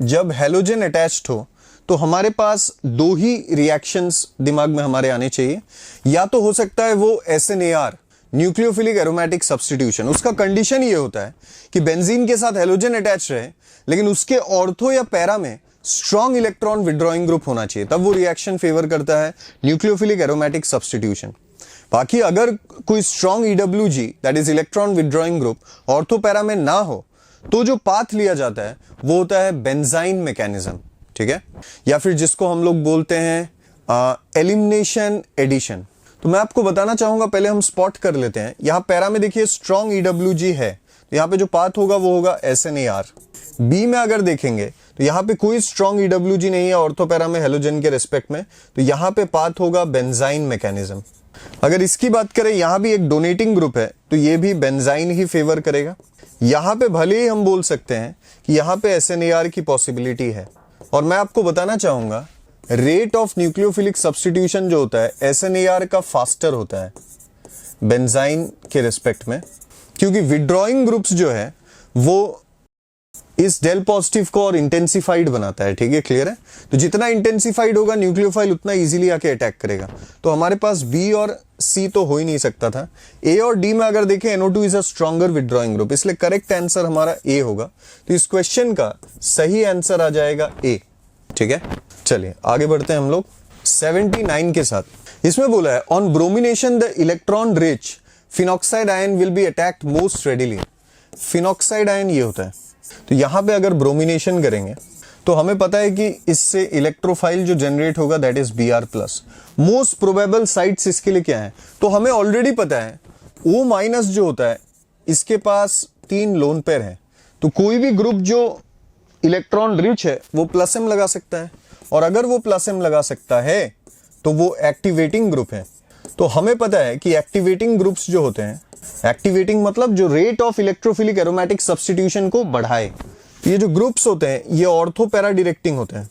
जब हेलोजन अटैच्ड हो तो हमारे पास दो ही रिएक्शंस दिमाग में हमारे आने चाहिए। या तो हो सकता है वो SNAR, न्यूक्लियोफिलिक एरोमेटिक सब्स्टिट्यूशन, उसका कंडीशन ये होता है कि बेंजीन के साथ हेलोजन अटैच रहे, लेकिन उसके ऑर्थो या पैरा में स्ट्रॉन्ग इलेक्ट्रॉन विड्रॉइंग ग्रुप होना चाहिए, तब वो रिएक्शन फेवर करता है न्यूक्लियोफिलिक एरोमेटिक सब्स्टिट्यूशन। बाकी अगर कोई strong EWG that is electron withdrawing group ortho para में ना हो, तो जो पाथ लिया जाता है वो होता है बेंजाइन मैकेनिज्म, ठीक है, या फिर जिसको हम लोग बोलते हैं एलिमिनेशन एडिशन। तो मैं आपको बताना चाहूंगा, पहले हम स्पॉट कर लेते हैं। यहां पैरा में देखिए स्ट्रॉन्ग EWG है, तो यहां पे जो पाथ होगा वो होगा SNAR। बी में अगर देखेंगे तो यहां पे कोई स्ट्रॉन्ग EWG नहीं है ऑर्थो पैरा में हेलोजन के रिस्पेक्ट में, तो यहां पे पाथ होगा बेंजाइन मैकेनिज्म। अगर इसकी बात करें, यहां भी एक डोनेटिंग ग्रुप है, तो ये भी बेंजाइन ही फेवर करेगा। यहां पे भले ही हम बोल सकते हैं कि यहां पे SNAR की पॉसिबिलिटी है, और मैं आपको बताना चाहूंगा रेट ऑफ न्यूक्लियोफिलिक सब्स्टिट्यूशन जो होता है SNAR का फास्टर होता है बेंजाइन के रिस्पेक्ट में, क्योंकि विड्रॉइंग ग्रुप्स जो है वो इस डेल पॉजिटिव को और इंटेंसिफाइड बनाता है। ठीक है, क्लियर है? तो जितना इंटेंसिफाइड होगा न्यूक्लियोफाइल उतना इजीली आके अटैक करेगा। तो हमारे पास बी और सी तो हो ही नहीं सकता था। ए और डी में अगर देखें NO2 is a stronger withdrawing group, इसलिए करेक्ट आंसर हमारा ए होगा। तो इस क्वेश्चन का सही आंसर आ जाएगा ए। ठीक है, चलिए आगे बढ़ते हैं हम लोग 79 के साथ। इसमें बोला है on bromination the electron rich phenoxide ion will be attacked most readily. Phenoxide ion ये होता है। तो यहां पे अगर ब्रोमिनेशन करेंगे तो हमें पता है कि इससे इलेक्ट्रोफाइल जो जनरेट होगा that is Br+। Most probable sites इसके लिए क्या है? तो हमें ऑलरेडी पता है O- जो होता है इसके पास 3 लोन पेयर है। तो कोई भी ग्रुप जो इलेक्ट्रॉन रिच है वो +M लगा सकता है, और अगर वो +M लगा सकता है तो वो एक्टिवेटिंग ग्रुप है। तो हमें पता है कि एक्टिवेटिंग ग्रुप्स जो होते हैं, एक्टिवेटिंग मतलब जो rate of electrophilic aromatic substitution को बढ़ाए। ये जो ग्रुप्स होते हैं ये ऑर्थो पैरा डायरेक्टिंग होते हैं।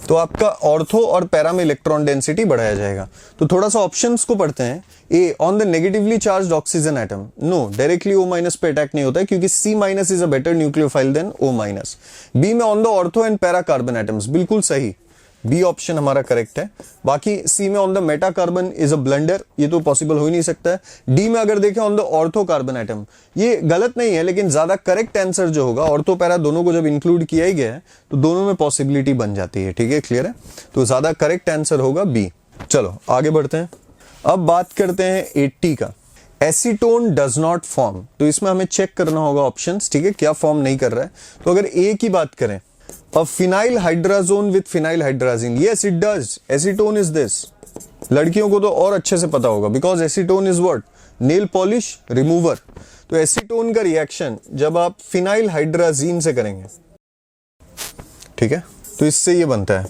तो आपका ऑर्थो और पैरा में इलेक्ट्रॉन डेंसिटी बढ़ाया जाएगा। तो थोड़ा सा ऑप्शंस को पढ़ते हैं। A on the negatively charged oxygen atom, no directly O- पे अटैक नहीं होता है क्योंकि C- is a better nucleophile than O-। B में on the ortho and para carbon atoms, बिल्कुल सही, बी ऑप्शन हमारा करेक्ट है। बाकी सी में on the Meta carbon is a blunder, ये तो पॉसिबल हो ही नहीं सकता है। डी में अगर देखें on the ortho carbon atom, ये गलत नहीं है, लेकिन ज्यादा करेक्ट आंसर जो होगा, ऑर्थो पैरा दोनों को जब इंक्लूड किया ही गया है तो दोनों में पॉसिबिलिटी बन जाती है। ठीक है, क्लियर है? तो ज्यादा करेक्ट आंसर होगा बी। चलो आगे बढ़ते हैं। अब बात करते हैं 80 का। एसीटोन डज नॉट फॉर्म, तो इसमें हमें चेक करना होगा ऑप्शंस। ठीक है, क्या फॉर्म नहीं कर रहा है। तो अगर ए की बात करें, A phenyl hydrazone with phenyl hydrazine, yes it does, acetone is this। लड़कियों को तो और अच्छे से पता होगा because acetone is what, nail polish remover. तो एसीटोन का रिएक्शन जब आप फिनाइल हाइड्राजीन से करेंगे, ठीक है, तो इससे ये बनता है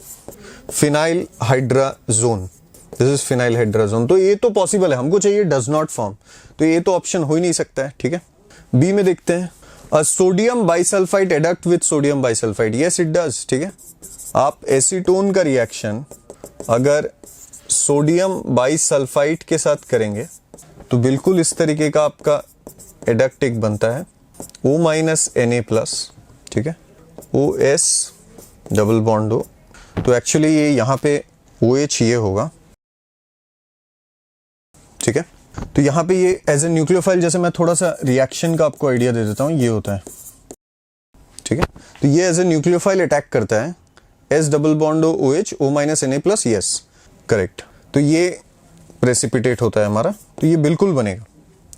phenyl hydrazone, this is phenyl hydrazone. तो ये तो पॉसिबल है, हमको चाहिए डज नॉट फॉर्म, तो ये तो ऑप्शन हो ही नहीं सकता है। ठीक है, बी में देखते हैं sodium bisulphide adduct with sodium bisulphide, yes it does. ठीक है, आप एसीटोन का रिएक्शन अगर सोडियम बाइसल्फाइड के साथ करेंगे तो बिल्कुल इस तरीके का आपका एडक्ट एक बनता है O-Na+। ठीक है, OS डबल बॉन्ड हो, तो एक्चुअली ये यहां पे OH ये होगा। ठीक है, तो यहां पे ये एज ए न्यूक्लियोफाइल, जैसे मैं थोड़ा सा रिएक्शन का आपको आइडिया दे देता हूं, ये होता है। ठीक है, तो ये एज ए न्यूक्लियोफाइल अटैक करता है S double bond OH O-Na+, yes correct. तो ये प्रेसिपिटेट होता है हमारा, तो ये बिल्कुल बनेगा।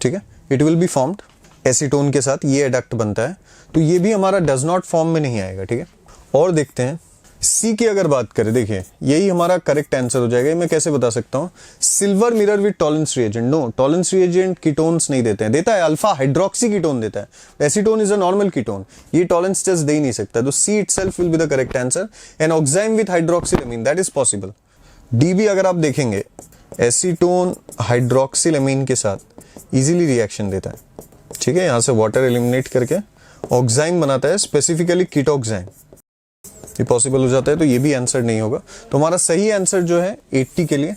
ठीक है, it will be formed acetone के साथ, ये एडक्ट बनता है, तो ये भी हमारा डज नॉट फॉर्म में नहीं आएगा। ठीक है, और देखते हैं सी की अगर बात करें, देखिए यही हमारा करेक्ट आंसर हो जाएगा। मैं कैसे बता सकता हूं, silver mirror with Tollens reagent, no Tollens reagent ketones नहीं देते हैं, देता है अल्फा हाइड्रोक्सी कीटोन देता है, acetone is a normal ketone, ये टॉलेंस टेस्ट दे ही नहीं सकता। तो C itself will be the correct answer. An oxime with hydroxylamine, that is possible. D भी अगर आप देखेंगे, एसीटोन हाइड्रोक्सिलामीन के साथ इजीली रिएक्शन देता है। ठीक है, यहां से वाटर एलिमिनेट करके ऑक्साइम बनाता है, स्पेसिफिकली कीटोक्साइम, ये पॉसिबल हो जाता है। तो ये भी आंसर नहीं होगा। तो हमारा सही आंसर जो है 80 के लिए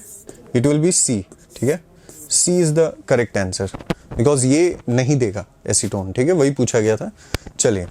इट विल बी सी। ठीक है, C is the correct answer because ये नहीं देगा एसीटोन। ठीक है, वही पूछा गया था। चलिए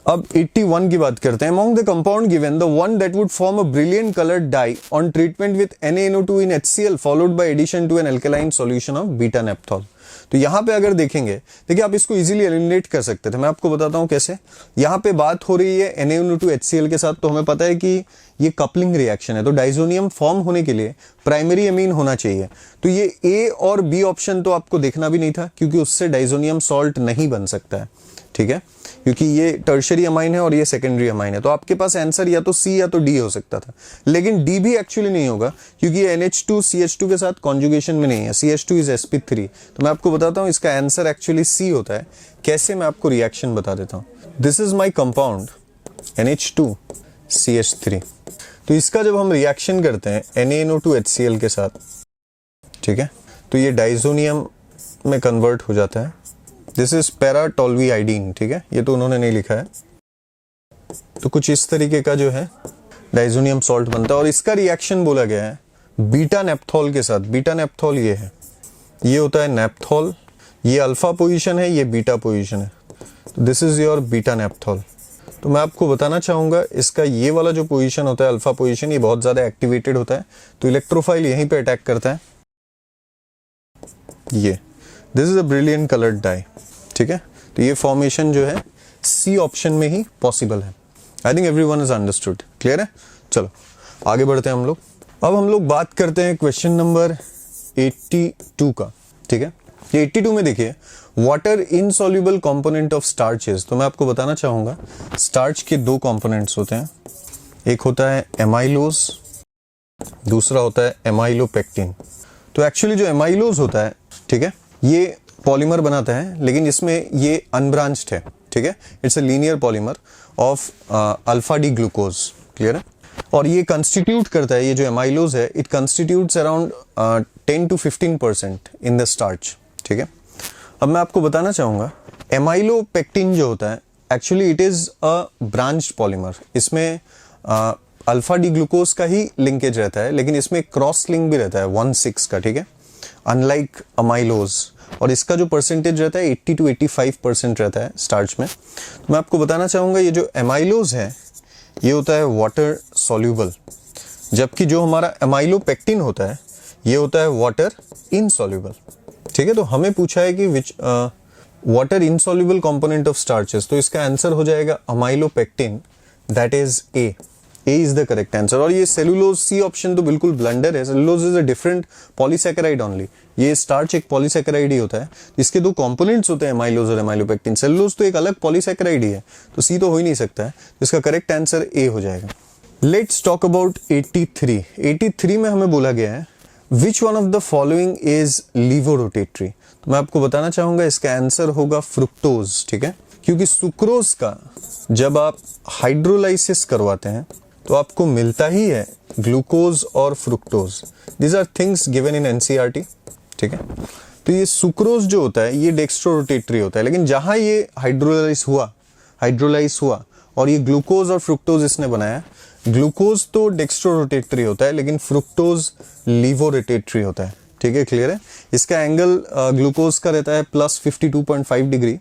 अब 81 की बात करते हैं। Among the compound given the one that would form a brilliant coloured dye on treatment with NaNO2 in HCl followed by addition to an alkaline solution of beta naphthol. तो यहां पे अगर देखेंगे, देखिए आप इसको इजीली एलिमिनेट कर सकते थे। मैं आपको बताता हूं कैसे। यहां पे बात हो रही है NaNO2 HCl के साथ, तो हमें पता है कि ये कपलिंग रिएक्शन है, तो डाइजोनियम फॉर्म होने के लिए प्राइमरी अमीन होना चाहिए। तो ये ए और बी ऑप्शन तो आपको देखना भी नहीं था क्योंकि उससे डाइजोनियम सॉल्ट नहीं बन सकता है। ठीक है, क्योंकि ये टर्शरी अमाइन है और ये सेकेंडरी अमाइन है, तो आपके पास आंसर या तो सी या तो डी हो सकता था, लेकिन डी भी एक्चुअली नहीं होगा क्योंकि ये NH2 CH2 के साथ कॉन्जुगेशन में नहीं है। CH2 is sp3। तो मैं आपको बताता हूं इसका आंसर एक्चुअली सी होता है। कैसे, मैं आपको रिएक्शन बता देता हूं। This is my compound NH2 CH3। तो इसका जब हम रिएक्शन करते हैं NaNO2 HCl के साथ, ठीक है, तो ये डाइजोनियम में कन्वर्ट हो जाता है दिस इज पैराटोल्विआइडीन, ठीक है, ये तो उन्होंने नहीं लिखा है। तो कुछ इस तरीके का जो है डाइजोनियम सॉल्ट बनता है और इसका रिएक्शन बोला गया है बीटा नेप्थॉल के साथ। बीटा नेप्थॉल ये है, ये होता है नेप्थॉल, ये अल्फा पोजीशन है, ये बीटा पोजीशन है, तो this is your beta naphthol. तो मैं आपको बताना चाहूंगा इसका ये वाला जो पोजीशन होता है अल्फा पोजीशन, ये बहुत ज्यादा एक्टिवेटेड होता है, तो इलेक्ट्रोफाइल यहीं पे अटैक करता है। ये this is a brilliant coloured dye, ठीक है, तो ये फॉर्मेशन जो है सी ऑप्शन में ही पॉसिबल है। I think everyone is understood, clear है। चलो आगे बढ़ते हैं हम लोग। अब हम लोग बात करते हैं क्वेश्चन नंबर 82 का, ठीक है। ये 82 में देखिए water insoluble component of starches. तो मैं आपको बताना चाहूंगा स्टार्च के दो कंपोनेंट्स होते हैं, एक होता है एमाइलोज, दूसरा होता है एमाइलोपेक्टिन। तो एक्चुअली जो एमाइलोज होता है, ठीक है, ये पॉलीमर बनाता है, लेकिन इसमें ये अनब्रांच्ड है, ठीक है, it's a linear polymer of alpha D glucose, clear है। और ये कंस्टिट्यूट करता है, ये जो एमाइलोज है it constitutes around 10 to 15% in the starch, ठीक है। अब मैं आपको बताना चाहूंगा एमाइलोपेक्टिन जो होता है actually it is a branched polymer. इसमें अल्फा डी ग्लूकोज का ही लिंकेज रहता है, लेकिन इसमें क्रॉस लिंक भी रहता है 1,6 का, ठीक है, अनलाइक अमाइलोज। और इसका जो परसेंटेज रहता है 80 to 85% रहता है स्टार्च में। तो मैं आपको बताना चाहूंगा ये जो एमाइलोज है ये होता है वाटर सॉल्यूबल, जबकि जो हमारा एमाइलोपेक्टिन होता है ये होता है वाटर इनसॉल्युबल, ठीक है। तो हमें पूछा है कि which water insoluble component of starches, तो इसका आंसर हो जाएगा amylopectin, that is a is the correct answer. और ये सेलुलोज सी ऑप्शन तो बिल्कुल ब्लंडर है। Cellulose is a different polysaccharide only. ये स्टार्च एक पॉलीसैकेराइड ही होता है, इसके दो कंपोनेंट्स होते हैं एमाइलोज और एमाइलोपेक्टिन। सेलुलोज तो एक अलग पॉलीसैकेराइड ही है, तो सी तो हो ही नहीं सकता है, तो इसका करेक्ट आंसर ए हो जाएगा। Let's talk about 83। 83 में हमें बोला गया है which one of the following is laevorotatory. तो मैं आपको बताना चाहूंगा इसका आंसर होगा फ्रुक्टोज, ठीक है, क्योंकि सुक्रोज का जब आप हाइड्रोलाइसिस करवाते हैं तो आपको मिलता ही है ग्लूकोज और fructose. These are things given in NCERT, ठीक है। तो ये सुक्रोज जो होता है ये डेक्स्ट्रोरोटेटरी होता है, लेकिन जहां ये हाइड्रोलाइज हुआ और ये ग्लूकोज और फ्रुक्टोज इसने बनाया, ग्लूकोज तो डेक्स्ट्रोरोटेटरी होता है लेकिन फ्रुक्टोज लीवोरोटेटरी होता है, ठीक है, क्लियर है। इसका एंगल ग्लूकोज का रहता है +52.5 डिग्री,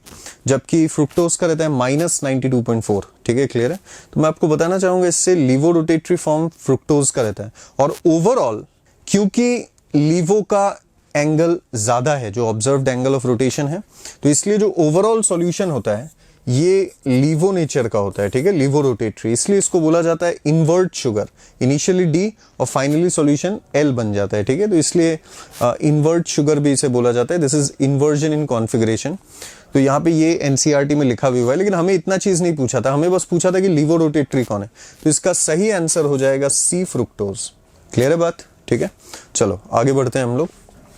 जबकि फ्रुक्टोज का रहता है -92.4, ठीक है, क्लियर है। तो मैं आपको बताना चाहूंगा इससे लीवोरोटेटरी फॉर्म फ्रुक्टोज का रहता है। और ओवरऑल क्योंकि लीवो का एंगल ज्यादा है, जो ऑब्जर्व्ड एंगल ऑफ रोटेशन है, तो इसलिए जो ओवरऑल सॉल्यूशन होता है ये लीवो नेचर का होता है, ठीक है, लीवो रोटेटरी। इसलिए इसको बोला जाता है इन्वर्ट शुगर, इनिशियली डी और फाइनली सॉल्यूशन एल बन जाता है, ठीक है। तो इसलिए इन्वर्ट शुगर भी इसे बोला जाता है। This is inversion in configuration. तो यहाँ पे ये एनसीईआरटी में लिखा भी हुआ है, लेकिन हमें इतना चीज नहीं पूछा था, हमें बस पूछा था कि लीवो रोटेटरी कौन है। तो इसका सही आंसर हो जाएगा सी फ्रुक्टोज। क्लियर है बात, ठीक है। चलो आगे बढ़ते हैं हम लोग।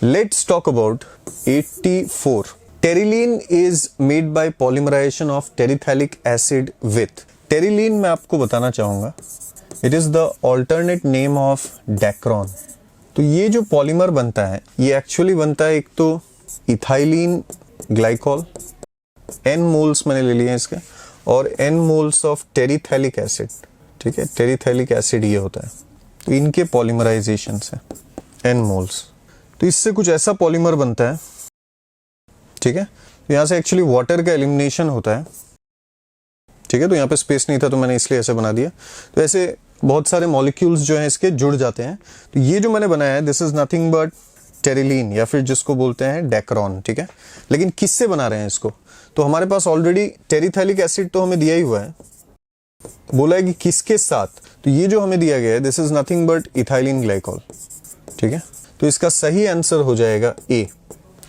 Let's talk about 84। Terylene is made by polymerisation of terephthalic acid with. Terylene मैं आपको बताना चाहूंगा it is the alternate name of Dacron. तो ये जो पॉलीमर बनता है ये एक्चुअली बनता है एक तो इथाइलिन ग्लाइकॉल, n मोल्स मैंने ले लिए हैं इसके, और n moles of terephthalic acid, ठीक है, टेरिथैलिक एसिड ये होता है। तो इनके पॉलीमराइजेशन से n मोल्स, तो इससे कुछ ऐसा पॉलीमर बनता है, ठीक है। तो यहां से एक्चुअली वाटर का एलिमिनेशन होता है, ठीक है। तो यहाँ पे स्पेस नहीं था तो मैंने इसलिए ऐसे बना दिया। तो ऐसे बहुत सारे मॉलिक्यूल्स जो हैं इसके जुड़ जाते हैं। तो ये जो मैंने बनाया है this is nothing but terylene, या फिर जिसको बोलते हैं डेक्रोन, ठीक है। लेकिन किससे बना रहे हैं इसको, तो हमारे पास ऑलरेडी टेरिथैलिक एसिड तो हमें दिया ही हुआ है, बोला है कि किसके साथ, तो ये जो हमें दिया गया है this is nothing but ethylene glycol, ठीक है। तो इसका सही आंसर हो जाएगा ए।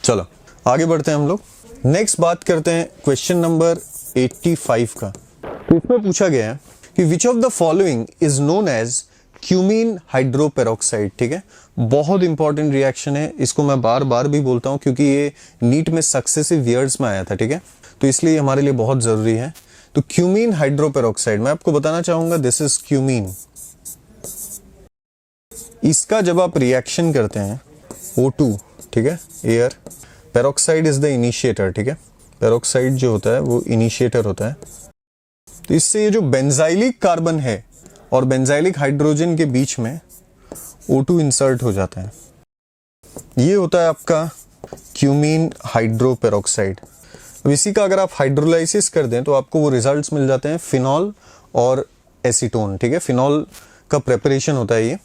चलो आगे बढ़ते हैं हम लोग। नेक्स्ट बात करते हैं क्वेश्चन नंबर 85 का। तो इसमें पूछा गया है कि which of the following is known as cumene hydroperoxide, ठीक है। बहुत इंपॉर्टेंट रिएक्शन है, इसको मैं बार बार भी बोलता हूं क्योंकि ये नीट में सक्सेसिव ईयर्स में आया था, ठीक है। तो इसलिए हमारे लिए बहुत जरूरी है। तो क्यूमीन हाइड्रोपेरोक्साइड मैं आपको बताना चाहूंगा दिस इज क्यूमीन। इसका जब आप रिएक्शन करते हैं O2, ठीक है, air, peroxide is the initiator, ठीक है, पेरोक्साइड जो होता है वो इनिशिएटर होता है। तो इससे ये जो बेंजाइलिक कार्बन है और बेंजाइलिक हाइड्रोजन के बीच में O2 इंसर्ट हो जाता है। ये होता है आपका क्यूमीन हाइड्रोपेरोक्साइड। अब इसी का अगर आप हाइड्रोलाइसिस कर दें तो आपको वो रिजल्ट्स मिल जाते हैं फिनॉल और एसीटोन। ठीक है, फिनॉल का प्रेपरेशन होता है ये।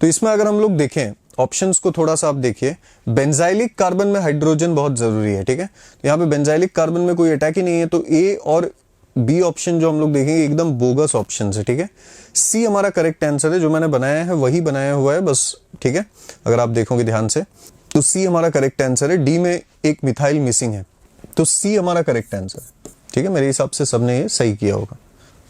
तो इसमें अगर हम लोग देखें ऑप्शंस को थोड़ा सा आप देखिए, बेंजाइलिक कार्बन में हाइड्रोजन बहुत जरूरी है। ठीक है, तो यहाँ पे बेंजाइलिक कार्बन में कोई अटैक ही नहीं है, तो ए और बी ऑप्शन जो हम लोग देखेंगे एकदम बोगस ऑप्शन है। ठीक है, सी हमारा करेक्ट आंसर है, जो मैंने बनाया है वही बनाया हुआ है बस। ठीक है, अगर आप देखोगे ध्यान से तो सी हमारा करेक्ट आंसर है। डी में एक मिथाइल मिसिंग है, तो सी हमारा करेक्ट आंसर है। ठीक है, मेरे हिसाब से सबने ये सही किया होगा।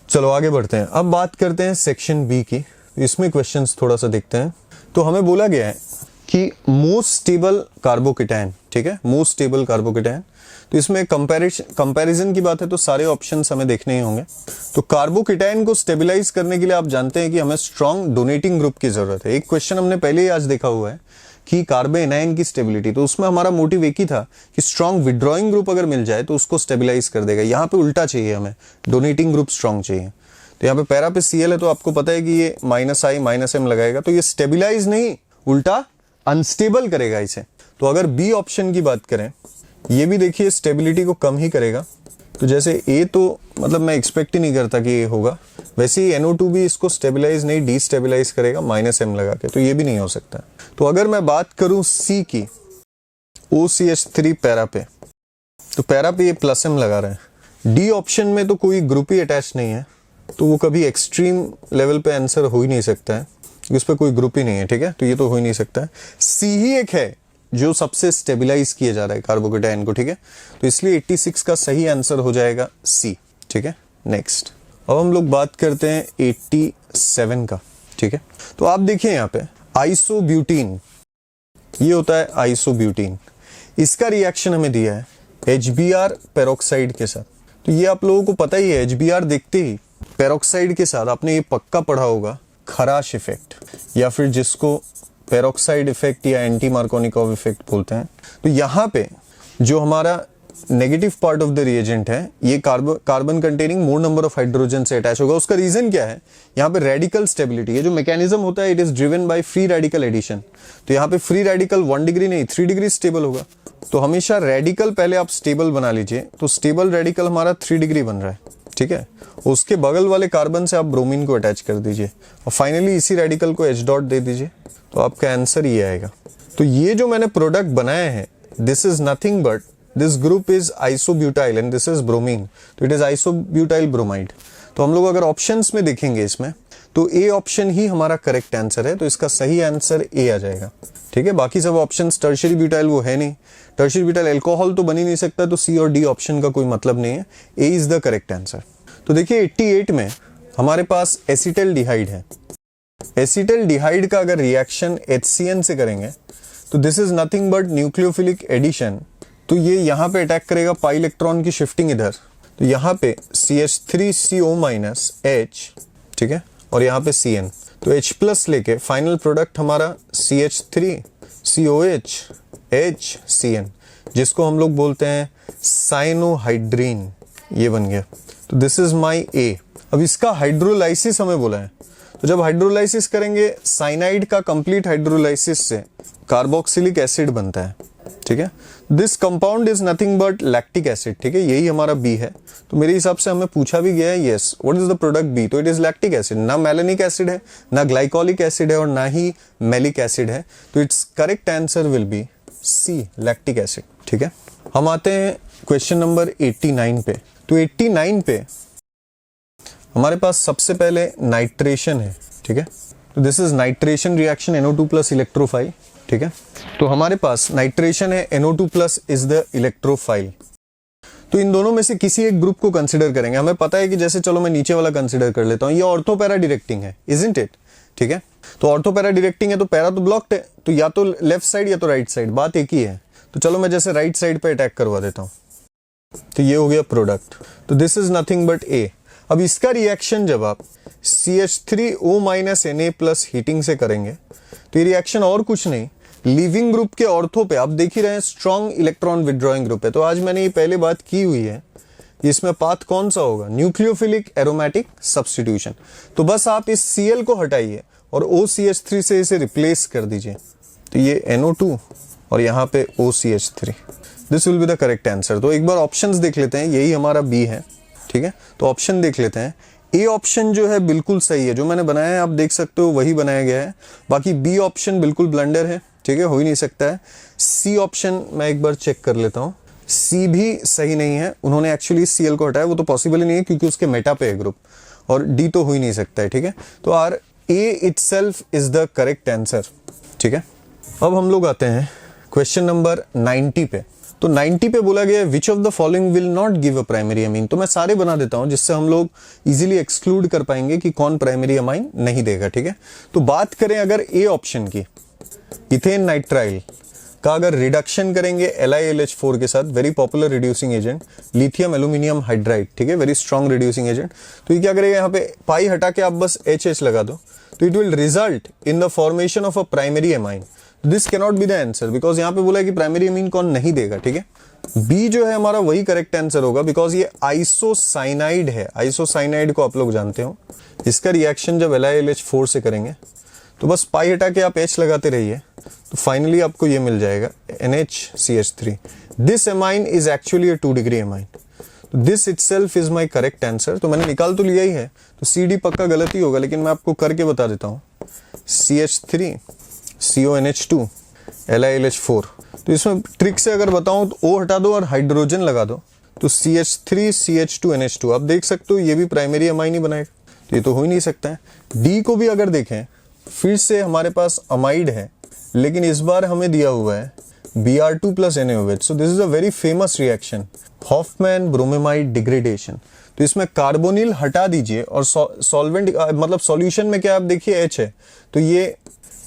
चलो आगे बढ़ते हैं। अब बात करते हैं सेक्शन बी की। इसमें क्वेश्चंस थोड़ा सा देखते हैं। तो हमें बोला गया है कि मोस्ट स्टेबल कार्बोकेटायन। ठीक है, मोस्ट स्टेबल कार्बोकेटायन। तो इसमें कंपैरिजन की बात है तो सारे ऑप्शंस हमें देखने ही होंगे। तो कार्बोकेटायन को स्टेबलाइज करने के लिए आप जानते हैं कि हमें स्ट्रॉन्ग डोनेटिंग ग्रुप की जरूरत है। एक क्वेश्चन हमने पहले ही आज देखा हुआ है कि कार्बन एनायन की स्टेबिलिटी, तो उसमें हमारा मोटिव एक ही था कि स्ट्रॉन्ग विड्रॉइंग ग्रुप अगर मिल जाए तो उसको स्टेबलाइज कर देगा। यहाँ पे उल्टा चाहिए, हमें डोनेटिंग ग्रुप स्ट्रॉन्ग चाहिए। तो यहाँ पे पैरा पे Cl है, तो आपको पता है कि ये -I -M लगाएगा, तो ये स्टेबिलाइज नहीं उल्टा अनस्टेबल करेगा इसे। तो अगर बी ऑप्शन की बात करें, ये भी देखिए स्टेबिलिटी को कम ही करेगा। तो जैसे ए तो मतलब मैं एक्सपेक्ट ही नहीं करता कि ये होगा, वैसे ही NO2 भी इसको स्टेबिलाइज नहीं डिस्टेबिलाइज करेगा -M लगा के, तो ये भी नहीं हो सकता। तो अगर मैं बात करूं सी की, OCH3 पैरा पे, तो पैरा पे ये +M लगा रहे हैं। डी ऑप्शन में तो कोई ग्रुप ही अटैच नहीं है, तो वो कभी एक्सट्रीम लेवल पे आंसर हो ही नहीं सकता है, इस पे कोई ग्रुप ही नहीं है। ठीक है, तो ये तो हो ही नहीं सकता है। सी ही एक है जो सबसे स्टेबिलाइज किया जा रहा है कार्बोकेटायन को। ठीक है, तो इसलिए 86 का सही आंसर हो जाएगा सी। ठीक है, नेक्स्ट अब हम लोग बात करते हैं 87 का। ठीक है, तो आप देखिए यहाँ पे आइसोब्यूटीन, ये होता है आइसोब्यूटीन। इसका रिएक्शन हमें दिया है HBr पेरोक्साइड के साथ। तो ये आप लोगों को पता ही है, HBr देखते ही पेरोक्साइड के साथ आपने ये पक्का पढ़ा होगा खराश इफेक्ट, या फिर जिसको पेरोक्साइड इफेक्ट या एंटी मार्कोनिकॉव इफेक्ट बोलते हैं। तो यहाँ पे जो हमारा negative part of the reagent है, ये carbon containing more number of hydrogen से अटैच होगा। उसका रीजन क्या है, यहाँ पे रेडिकल स्टेबिलिटी, ये जो मैकेनिज्म होता है it is driven by free radical addition. तो यहाँ पे फ्री रेडिकल 1 डिग्री नहीं 3 डिग्री स्टेबल होगा। तो हमेशा रेडिकल पहले आप स्टेबल बना लीजिए। तो स्टेबल रेडिकल हमारा 3 डिग्री बन रहा है। ठीक है, उसके बगल वाले कार्बन से आप ब्रोमीन को अटैच कर दीजिए और फाइनली इसी रेडिकल को H डॉट दे दीजिए, तो आपका आंसर ये आएगा। तो ये जो मैंने प्रोडक्ट बनाया है, this is nothing but this group is isobutyl and this is bromine, तो इट इज आइसोब्यूटाइल ब्रोमाइड। तो हम लोग अगर ऑप्शंस में देखेंगे इसमें, तो ए ऑप्शन ही हमारा करेक्ट आंसर है, तो इसका सही आंसर ए आ जाएगा। ठीक है, बाकी सब ऑप्शंस टर्शियरी ब्यूटाइल वो है नहीं, टर्शियरी ब्यूटाइल अल्कोहल तो बन ही नहीं सकता, तो सी और डी ऑप्शन का कोई मतलब नहीं है। ए इज द करेक्ट आंसर। तो देखिए 88 में हमारे पास एसिटल्डिहाइड है। एसिटल्डिहाइड का अगर रिएक्शन HCN से करेंगे तो this is nothing but nucleophilic addition. तो ये यहाँ पे अटैक करेगा पाई इलेक्ट्रॉन की शिफ्टिंग इधर, तो यहाँ पे CH3CO- H, ठीक है, और यहाँ पे Cn, तो H+ लेके फाइनल प्रोडक्ट हमारा CH3COH HCN, जिसको हम लोग बोलते हैं साइनोहाइड्रीन, ये बन गया। तो दिस इज माई ए। अब इसका हाइड्रोलाइसिस हमें बोला है, तो जब हाइड्रोलाइसिस करेंगे साइनाइड का कंप्लीट हाइड्रोलाइसिस से कार्बोक्सिलिक एसिड बनता है। ठीक है, this compound is nothing but lactic acid. ठीक है, यही हमारा बी है। तो मेरे हिसाब से हमें पूछा भी गया है yes what is the product B, तो इट इज लैक्टिक एसिड। ना मेलेनिक एसिड है, ना ग्लाइकोलिक एसिड है, और ना ही मेलिक एसिड है, तो its correct answer will be C, lactic acid. ठीक है, हम आते हैं क्वेश्चन नंबर 89 पे। तो 89 पे हमारे पास सबसे पहले नाइट्रेशन है। ठीक है, तो this is nitration reaction NO2+ electrophile. ठीक है, तो हमारे पास नाइट्रेशन है, NO2+ इज द इलेक्ट्रोफाइल। तो इन दोनों में से किसी एक ग्रुप को कंसीडर करेंगे। हमें पता है कि जैसे चलो मैं नीचे वाला कंसीडर कर लेता हूं, ये ऑर्थो पैरा डायरेक्टिंग है, इजंट इट। ठीक है, तो ऑर्थो पैरा डायरेक्टिंग है, तो पैरा तो ब्लॉक्ड है, तो या तो लेफ्ट साइड या तो राइट साइड, बात एक ही है। तो चलो मैं जैसे राइट साइड पे अटैक करवा देता हूं, तो ये हो गया प्रोडक्ट। तो दिस इज नथिंग बट ए। अब इसका रिएक्शन जब आप CH3O- Na+ हीटिंग से करेंगे, तो ये रिएक्शन और कुछ नहीं, लीविंग ग्रुप के ऑर्थो पे आप देख ही रहे हैं स्ट्रॉन्ग इलेक्ट्रॉन विड्रॉइंग ग्रुप है। तो आज मैंने ये पहले बात की हुई है, इसमें पाथ कौन सा होगा, न्यूक्लियोफिलिक एरोमेटिक सब्स्टिट्यूशन। तो बस आप इस Cl को हटाइए और OCH3 से इसे रिप्लेस कर दीजिए, तो ये NO2 और यहाँ पे OCH3, this will be the correct answer. तो एक बार ऑप्शंस देख लेते हैं, यही हमारा बी है, ठीक है। तो ऑप्शन देख लेते हैं, ए ऑप्शन जो है बिल्कुल सही है, जो मैंने बनाया है आप देख सकते हो वही बनाया गया है। बाकी बी ऑप्शन बिल्कुल ब्लंडर है, ठीक है, हो ही नहीं सकता है। सी ऑप्शन मैं एक बार चेक कर लेता हूँ, सी भी सही नहीं है, उन्होंने एक्चुअली Cl को हटाया, वो तो पॉसिबल ही नहीं है क्योंकि उसके मेटा पे है ग्रुप, और डी तो हो ही नहीं सकता है, ठीक है। तो R A itself is the correct answer, ठीक है। अब हम लोग आते हैं क्वेश्चन नंबर 90 पे। तो 90 पे बोला गया विच of the following will not give a primary amine. तो मैं सारे बना देता हूं जिससे हम लोग इजीली एक्सक्लूड कर पाएंगे कि कौन प्राइमरी अमाइन नहीं देगा, ठीक है। तो बात करें अगर ए ऑप्शन की, इथेन नाइट्राइल का अगर रिडक्शन करेंगे LiLH4 के साथ, very popular reducing agent, lithium aluminium hydride, ठीक है, वेरी स्ट्रॉन्ग रिड्यूसिंग एजेंट। तो ये क्या करेगा, यहाँ पे पाई हटा के आप बस HH लगा दो, तो it will result in the formation of a primary amine. This cannot be the answer because यहाँ पे बोला है कि प्राइमरी अमीन कौन नहीं देगा, ठीक है। बी जो है हमारा वही करेक्ट आंसर होगा बिकॉज ये आइसोसाइनाइड है। आइसोसाइनाइड को आप लोग जानते हो, इसका रिएक्शन जब LiLH4 से करेंगे तो बस पाई हटा के आप H लगाते रहिए, तो फाइनली आपको ये मिल जाएगा NHCH3। This amine is actually a 2 degree amine. तो this itself is my correct answer. तो मैंने निकाल तो लिया ही है, तो CD पक्का गलत ही होगा, लेकिन मैं आपको करके बता देता हूँ। CH3 CONH2 LiLH4। तो इसमें ट्रिक से अगर बताऊं तो O हटा दो और हाइड्रोजन लगा दो, तो CH3 CH2 NH2 आप देख सकते हो ये भी प्राइमरी अमाइन ही बनाएगा, तो ये तो हो ही नहीं सकता है। डी को भी अगर देखें, फिर से हमारे पास अमाइड है, लेकिन इस बार हमें दिया हुआ है Br2 plus NaOH। So this is a very famous reaction, Hofmann bromamide degradation. तो इसमें कार्बोनिल हटा दीजिए और सॉल्वेंट मतलब सॉल्यूशन में क्या आप देखिए H है, तो ये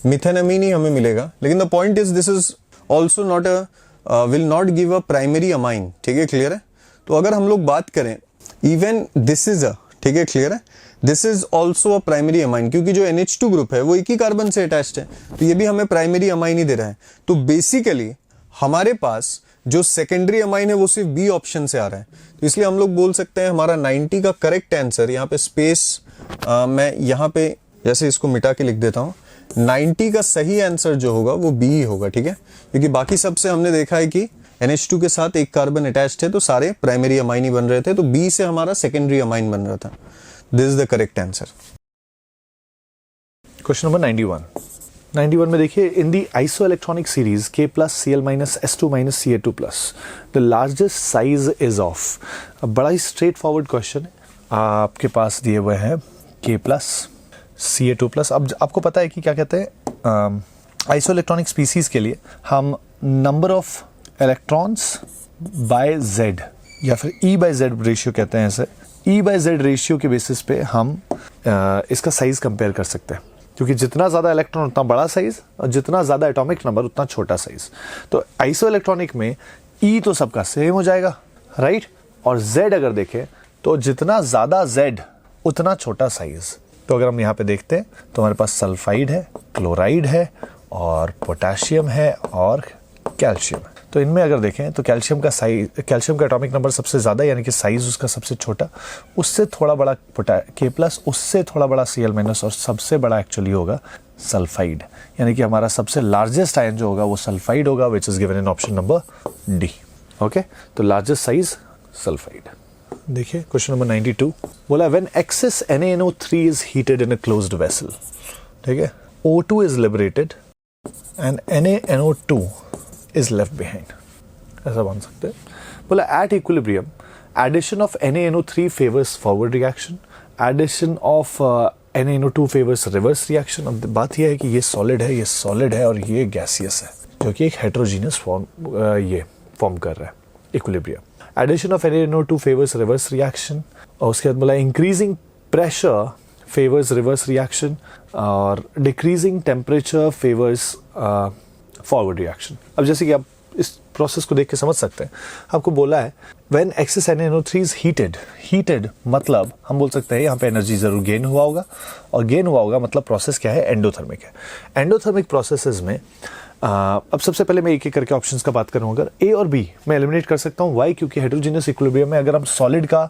मिथेनामीन ही हमें मिलेगा। लेकिन the point is this is also not will not give a primary amine, ठीक है, क्लियर है। तो अगर हम लोग बात करें इवन दिस इज अ, ठीक है, क्लियर है, this is also a primary amine, क्योंकि जो NH2 ग्रुप है वो एक ही कार्बन से अटैच्ड है, तो ये भी हमें प्राइमरी अमाइन ही दे रहा है। तो बेसिकली हमारे पास जो सेकेंडरी अमाइन है वो सिर्फ बी ऑप्शन से आ रहा है। तो इसलिए हम लोग बोल सकते हैं हमारा 90 का करेक्ट आंसर, यहाँ पे स्पेस मैं यहाँ पे जैसे इसको मिटा के लिख देता हूँ, 90 का सही आंसर जो होगा वो बी ही होगा, ठीक है, क्योंकि बाकी सबसे हमने देखा है कि NH2 के साथ एक कार्बन अटैच्ड है तो सारे प्राइमरी अमाइन ही बन रहे थे, तो बी से हमारा सेकेंडरी अमाइन बन रहा था। This is the correct answer. Question number 91 में देखिए, in the isoelectronic series K+Cl-S2-Ca2+, the largest size is of. अब बड़ा ही स्ट्रेट फॉरवर्ड क्वेश्चन है, आपके पास दिए हुए हैं K+Ca2+। अब आपको पता है कि क्या कहते हैं, आइसोइलेक्ट्रॉनिक स्पीसीज के लिए हम number of electrons bye Z या फिर E/Z रेशियो कहते हैं इसे। E/Z रेशियो के बेसिस पे हम इसका साइज कंपेयर कर सकते हैं, क्योंकि जितना ज़्यादा इलेक्ट्रॉन उतना बड़ा साइज और जितना ज़्यादा एटॉमिक नंबर उतना छोटा साइज। तो आइसोइलेक्ट्रॉनिक में E तो सबका सेम हो जाएगा, राइट, और Z अगर देखें तो जितना ज़्यादा Z उतना छोटा साइज। तो अगर हम यहाँ पे देखते हैं तो हमारे पास सल्फाइड है, क्लोराइड है और पोटेशियम है और कैल्शियम है। तो इनमें अगर देखें तो कैल्शियम का एटॉमिक नंबर सबसे ज़्यादा, यानी कि साइज उसका सबसे छोटा, उससे थोड़ा बड़ा K+, उससे थोड़ा बड़ा Cl- और सबसे बड़ा एक्चुअली होगा सल्फाइड, यानी कि हमारा सबसे लार्जेस्ट आयन जो होगा वो सल्फाइड होगा, which is given in option number D. Okay, तो लार्जेस्ट साइज सल्फाइड। देखिए क्वेश्चन नंबर 92 बोला, when excess NaNO3 is heated in a closed vessel, ठीक है, O2 is liberated and NaNO2 is left behind, ऐसा बन सकते हैं। बोला at equilibrium addition of NaNO3 favours forward reaction, addition of NaNO2 favours reverse reaction. अब बात यह है कि ये सॉलिड है और ये गैसियस है, जो कि एक हेट्रोजीनियस फॉर्म कर रहा है equilibrium. Addition of NaNO2 favours reverse reaction, और उसके बाद बोला increasing pressure favours reverse reaction और decreasing temperature favours forward reaction. अब जैसे कि आप इस प्रोसेस को देख के समझ सकते हैं। आपको बोला है when excess NaNO3 is heated मतलब हम बोल सकते हैं यहाँ पे एनर्जी जरूर गेन हुआ होगा, और गेन हुआ होगा मतलब प्रोसेस क्या है, एंडोथर्मिक है। एंडोथर्मिक प्रोसेसेस में अब सबसे पहले मैं एक एक करके ऑप्शंस का बात करूँ। अगर ए और बी मैं एलिमिनेट कर सकता हूँ, वाई क्योंकि हेटेरोजेनियस इक्विलिब्रियम में अगर हम सॉलिड का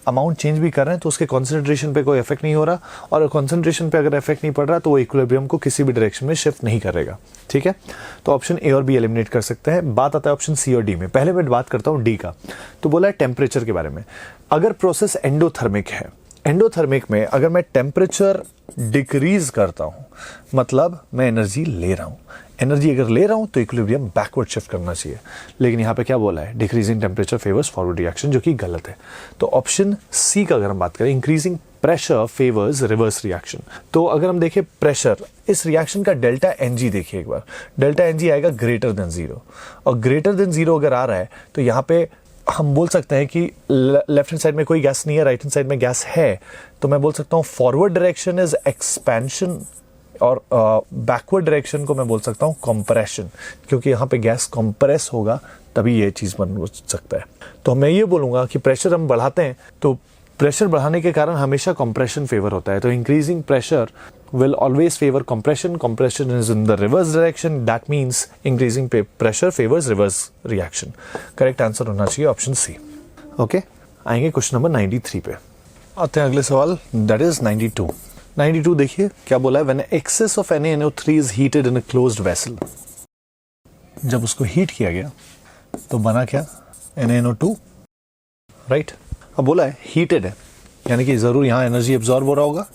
अमाउंट चेंज भी कर रहे हैं तो उसके कॉन्सेंट्रेशन पे कोई इफेक्ट नहीं हो रहा, और कॉन्सेंट्रेशन पे अगर इफेक्ट नहीं पड़ रहा तो वो इक्विलिब्रियम को किसी भी डायरेक्शन में शिफ्ट नहीं करेगा। ठीक है, तो ऑप्शन ए और बी एलिमिनेट कर सकते हैं। बात आता है ऑप्शन सी और डी में। पहले मैं बात करता हूँ डी का। तो बोला है टेम्परेचर के बारे में। अगर प्रोसेस एंडोथर्मिक है, एंडोथर्मिक में अगर मैं टेम्परेचर डिक्रीज करता हूं मतलब मैं एनर्जी ले रहा हूं, एनर्जी अगर ले रहा हूं तो इक्विलिब्रियम बैकवर्ड शिफ्ट करना चाहिए। लेकिन यहां पे क्या बोला है, decreasing temperature favours forward reaction, जो कि गलत है। तो ऑप्शन सी का अगर हम बात करें, increasing pressure favours reverse reaction. तो अगर हम देखें प्रेशर, इस रिएक्शन का डेल्टा एनजी देखिए एक बार, डेल्टा एनजी आएगा ग्रेटर देन 0, और ग्रेटर देन 0 अगर आ रहा है तो यहाँ पे हम बोल सकते हैं कि लेफ्ट हैंड साइड में कोई गैस नहीं है, राइट हैंड साइड में गैस है, तो मैं बोल सकता हूँ फॉरवर्ड डायरेक्शन इज एक्सपेंशन, और बैकवर्ड डायरेक्शन को मैं बोल सकता हूँ कंप्रेशन, क्योंकि यहाँ पे गैस कंप्रेस होगा तभी ये चीज़ बन सकता है। तो मैं ये बोलूँगा कि प्रेशर हम बढ़ाते हैं तो प्रेशर बढ़ाने के कारण हमेशा कंप्रेशन फेवर होता है। तो increasing pressure will always favor compression. Compression is in the reverse direction. That means increasing pressure favors reverse reaction. Correct answer होना चाहिए ऑप्शन सी। ओके, आएंगे क्वेश्चन नंबर 93 पे। आते हैं अगले सवाल, दैट इज 92। 92 देखिए क्या बोला है, when excess of NaNO3 is heated in a closed vessel. जब उसको हीट किया गया तो बना क्या, NaNO2, राइट। अब बोला है हीटेड है, यानी कि जरूर यहाँ एनर्जी एब्जॉर्ब हो रहा होगा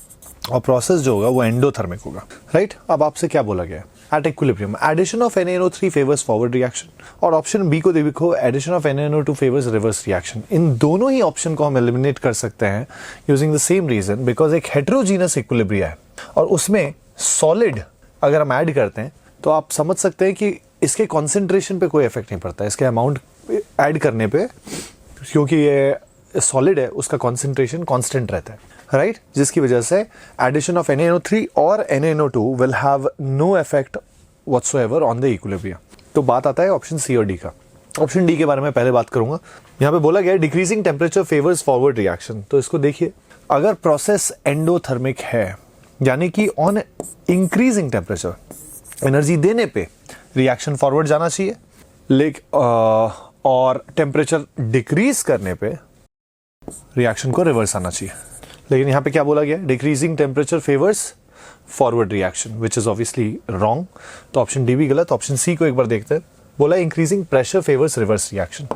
और प्रोसेस जो होगा वो एंडोथर्मिक होगा, राइट। अब आपसे क्या बोला गया है, at equilibrium addition of NaNO3 favours forward reaction, और ऑप्शन बी को देखो addition of NaNO2 favours reverse reaction. इन दोनों ही ऑप्शन को हम एलिमिनेट कर सकते हैं using the same reason, because एक हेटेरोजीनस इक्विलिब्रिया है और उसमें सॉलिड अगर हम ऐड करते हैं तो आप समझ सकते हैं कि इसके कॉन्सेंट्रेशन पे कोई इफेक्ट नहीं पड़ता, इसके अमाउंट ऐड करने पे, क्योंकि ये सॉलिड है उसका कॉन्सेंट्रेशन कॉन्स्टेंट रहता है, राइट, जिसकी वजह से एडिशन ऑफ NaNO3 और NaNO2 will have no effect whatsoever on the equilibrium. तो बात आता है ऑप्शन सी और डी का। ऑप्शन डी के बारे में पहले बात करूंगा। यहाँ पे बोला गया decreasing temperature favours forward reaction. तो इसको देखिए, अगर प्रोसेस एंडोथर्मिक है यानी कि ऑन इंक्रीजिंग टेम्परेचर एनर्जी देने पे रिएक्शन फॉरवर्ड जाना चाहिए, लेकिन और टेम्परेचर डिक्रीज करने पे रिएक्शन को रिवर्स आना चाहिए। लेकिन यहाँ पे क्या बोला गया, decreasing temperature favours forward reaction, which is obviously wrong. तो ऑप्शन डी भी गलत। ऑप्शन सी को एक बार देखते हैं। बोला increasing pressure favours reverse reaction.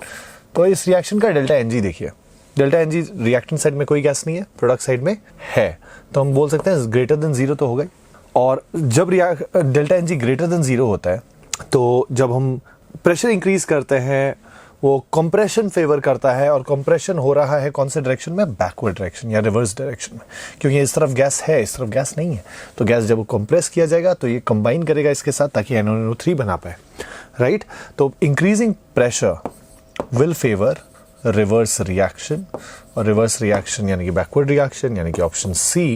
तो इस रिएक्शन का डेल्टा एनजी देखिए, डेल्टा एनजी रिएक्टेंट साइड में कोई गैस नहीं है, प्रोडक्ट साइड में है, तो हम बोल सकते हैं ग्रेटर देन 0 तो हो गई। और जब डेल्टा एनजी ग्रेटर देन 0 होता है तो जब हम प्रेशर इंक्रीज करते हैं वो कंप्रेशन फेवर करता है, और कंप्रेशन हो रहा है कौन से डायरेक्शन में, बैकवर्ड डायरेक्शन या रिवर्स डायरेक्शन में, क्योंकि इस तरफ गैस है इस तरफ गैस नहीं है। तो गैस जब कंप्रेस किया जाएगा तो ये कंबाइन करेगा इसके साथ ताकि NaNO3 बना पाए, राइट। तो increasing pressure will favour reverse reaction, और रिवर्स रिएक्शन यानी कि बैकवर्ड रिएक्शन, यानी कि option C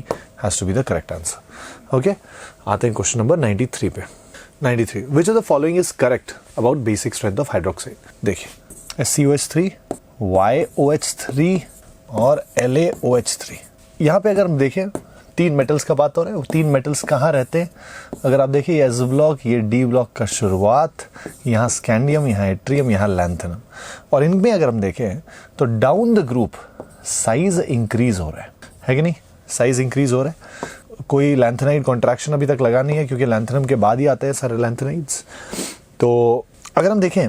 has to be the correct answer. Okay, आते हैं क्वेश्चन नंबर 93 पे। 93, which of the following is correct about basic strength of hydroxide. देखिए SCOH3, YOH3 और LaOH3। यहाँ पे अगर हम देखें 3 मेटल्स का बात हो रहा है, वो 3 मेटल्स कहाँ रहते हैं, अगर आप देखिए ये S ब्लॉक, ये D ब्लॉक का शुरुआत, यहाँ स्कैंडियम, यहाँ एट्रियम, यहाँ लैंथेनम। और इनमें अगर हम देखें तो down the group size increase हो रहा है कि नहीं, साइज इंक्रीज हो रहा है। कोई लैंथेनाइड कॉन्ट्रैक्शन अभी तक लगा नहीं है क्योंकि लैंथेनम के बाद ही आते हैं सारे लैंथेनाइड्स। तो अगर हम देखें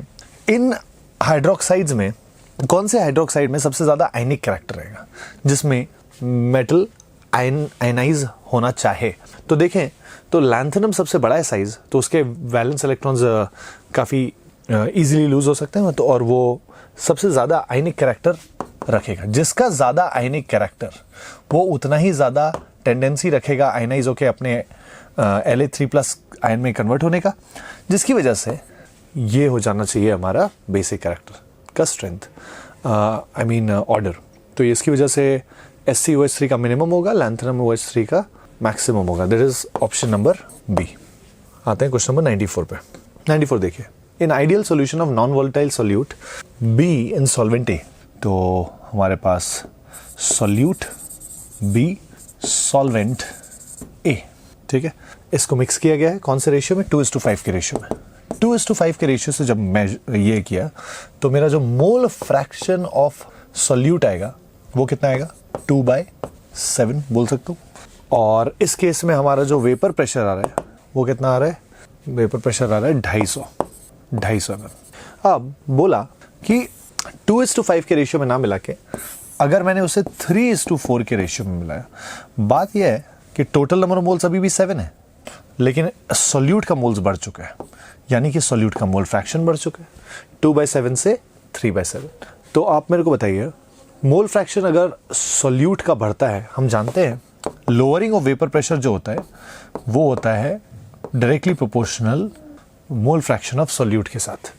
इन हाइड्रोक्साइड्स में कौन से हाइड्रोक्साइड में सबसे ज्यादा आयनिक कैरेक्टर रहेगा, जिसमें मेटल आयनाइज होना चाहे, तो देखें तो लैंथेनम सबसे बड़ा है साइज, तो उसके वैलेंस इलेक्ट्रॉन्स काफी इजीली लूज हो सकते हैं, तो और वो सबसे ज्यादा आयनिक कैरेक्टर रखेगा। जिसका ज्यादा आयनिक कैरेक्टर वो उतना ही ज्यादा टेंडेंसी रखेगा आयनाइज होके अपने La3+ आयन में कन्वर्ट होने का, जिसकी वजह से ये हो जाना चाहिए हमारा बेसिक कैरेक्टर का स्ट्रेंथ, आई मीन ऑर्डर। तो इसकी वजह से SCOH3 का मिनिमम होगा, लैंथेनम OH3 का मैक्सिमम होगा। That is option number B. आते हैं क्वेश्चन नंबर 94 पे। 94 देखिए, in ideal solution of non volatile solute B in solvent A, तो हमारे पास सॉल्यूट बी सॉल्वेंट ए, ठीक है। इसको मिक्स किया गया है कौन से रेशियो में, 2:5 के रेशियो में। 2:5 के रेशियो से जब मैं ये किया तो मेरा जो मोल फ्रैक्शन ऑफ सॉल्यूट आएगा वो कितना आएगा, 2/7 बोल सकता हूँ। और इस केस में हमारा जो वेपर प्रेशर आ रहा है वो कितना आ रहा है, वेपर प्रेशर आ रहा है 250 ml। अब बोला कि 2:5 के रेशियो में ना मिला के अगर मैंने उसे 3:4 के रेशियो में मिलाया, बात यह है कि टोटल नंबर ऑफ मोल्स अभी भी 7 है, लेकिन सॉल्यूट का मोल्स बढ़ चुका है, यानी कि सॉल्यूट का मोल फ्रैक्शन बढ़ चुका है 2/7 से 3/7। तो आप मेरे को बताइए, मोल फ्रैक्शन अगर सॉल्यूट का बढ़ता है, हम जानते हैं लोअरिंग ऑफ वेपर प्रेशर जो होता है वो होता है directly proportional mole fraction of solute के साथ।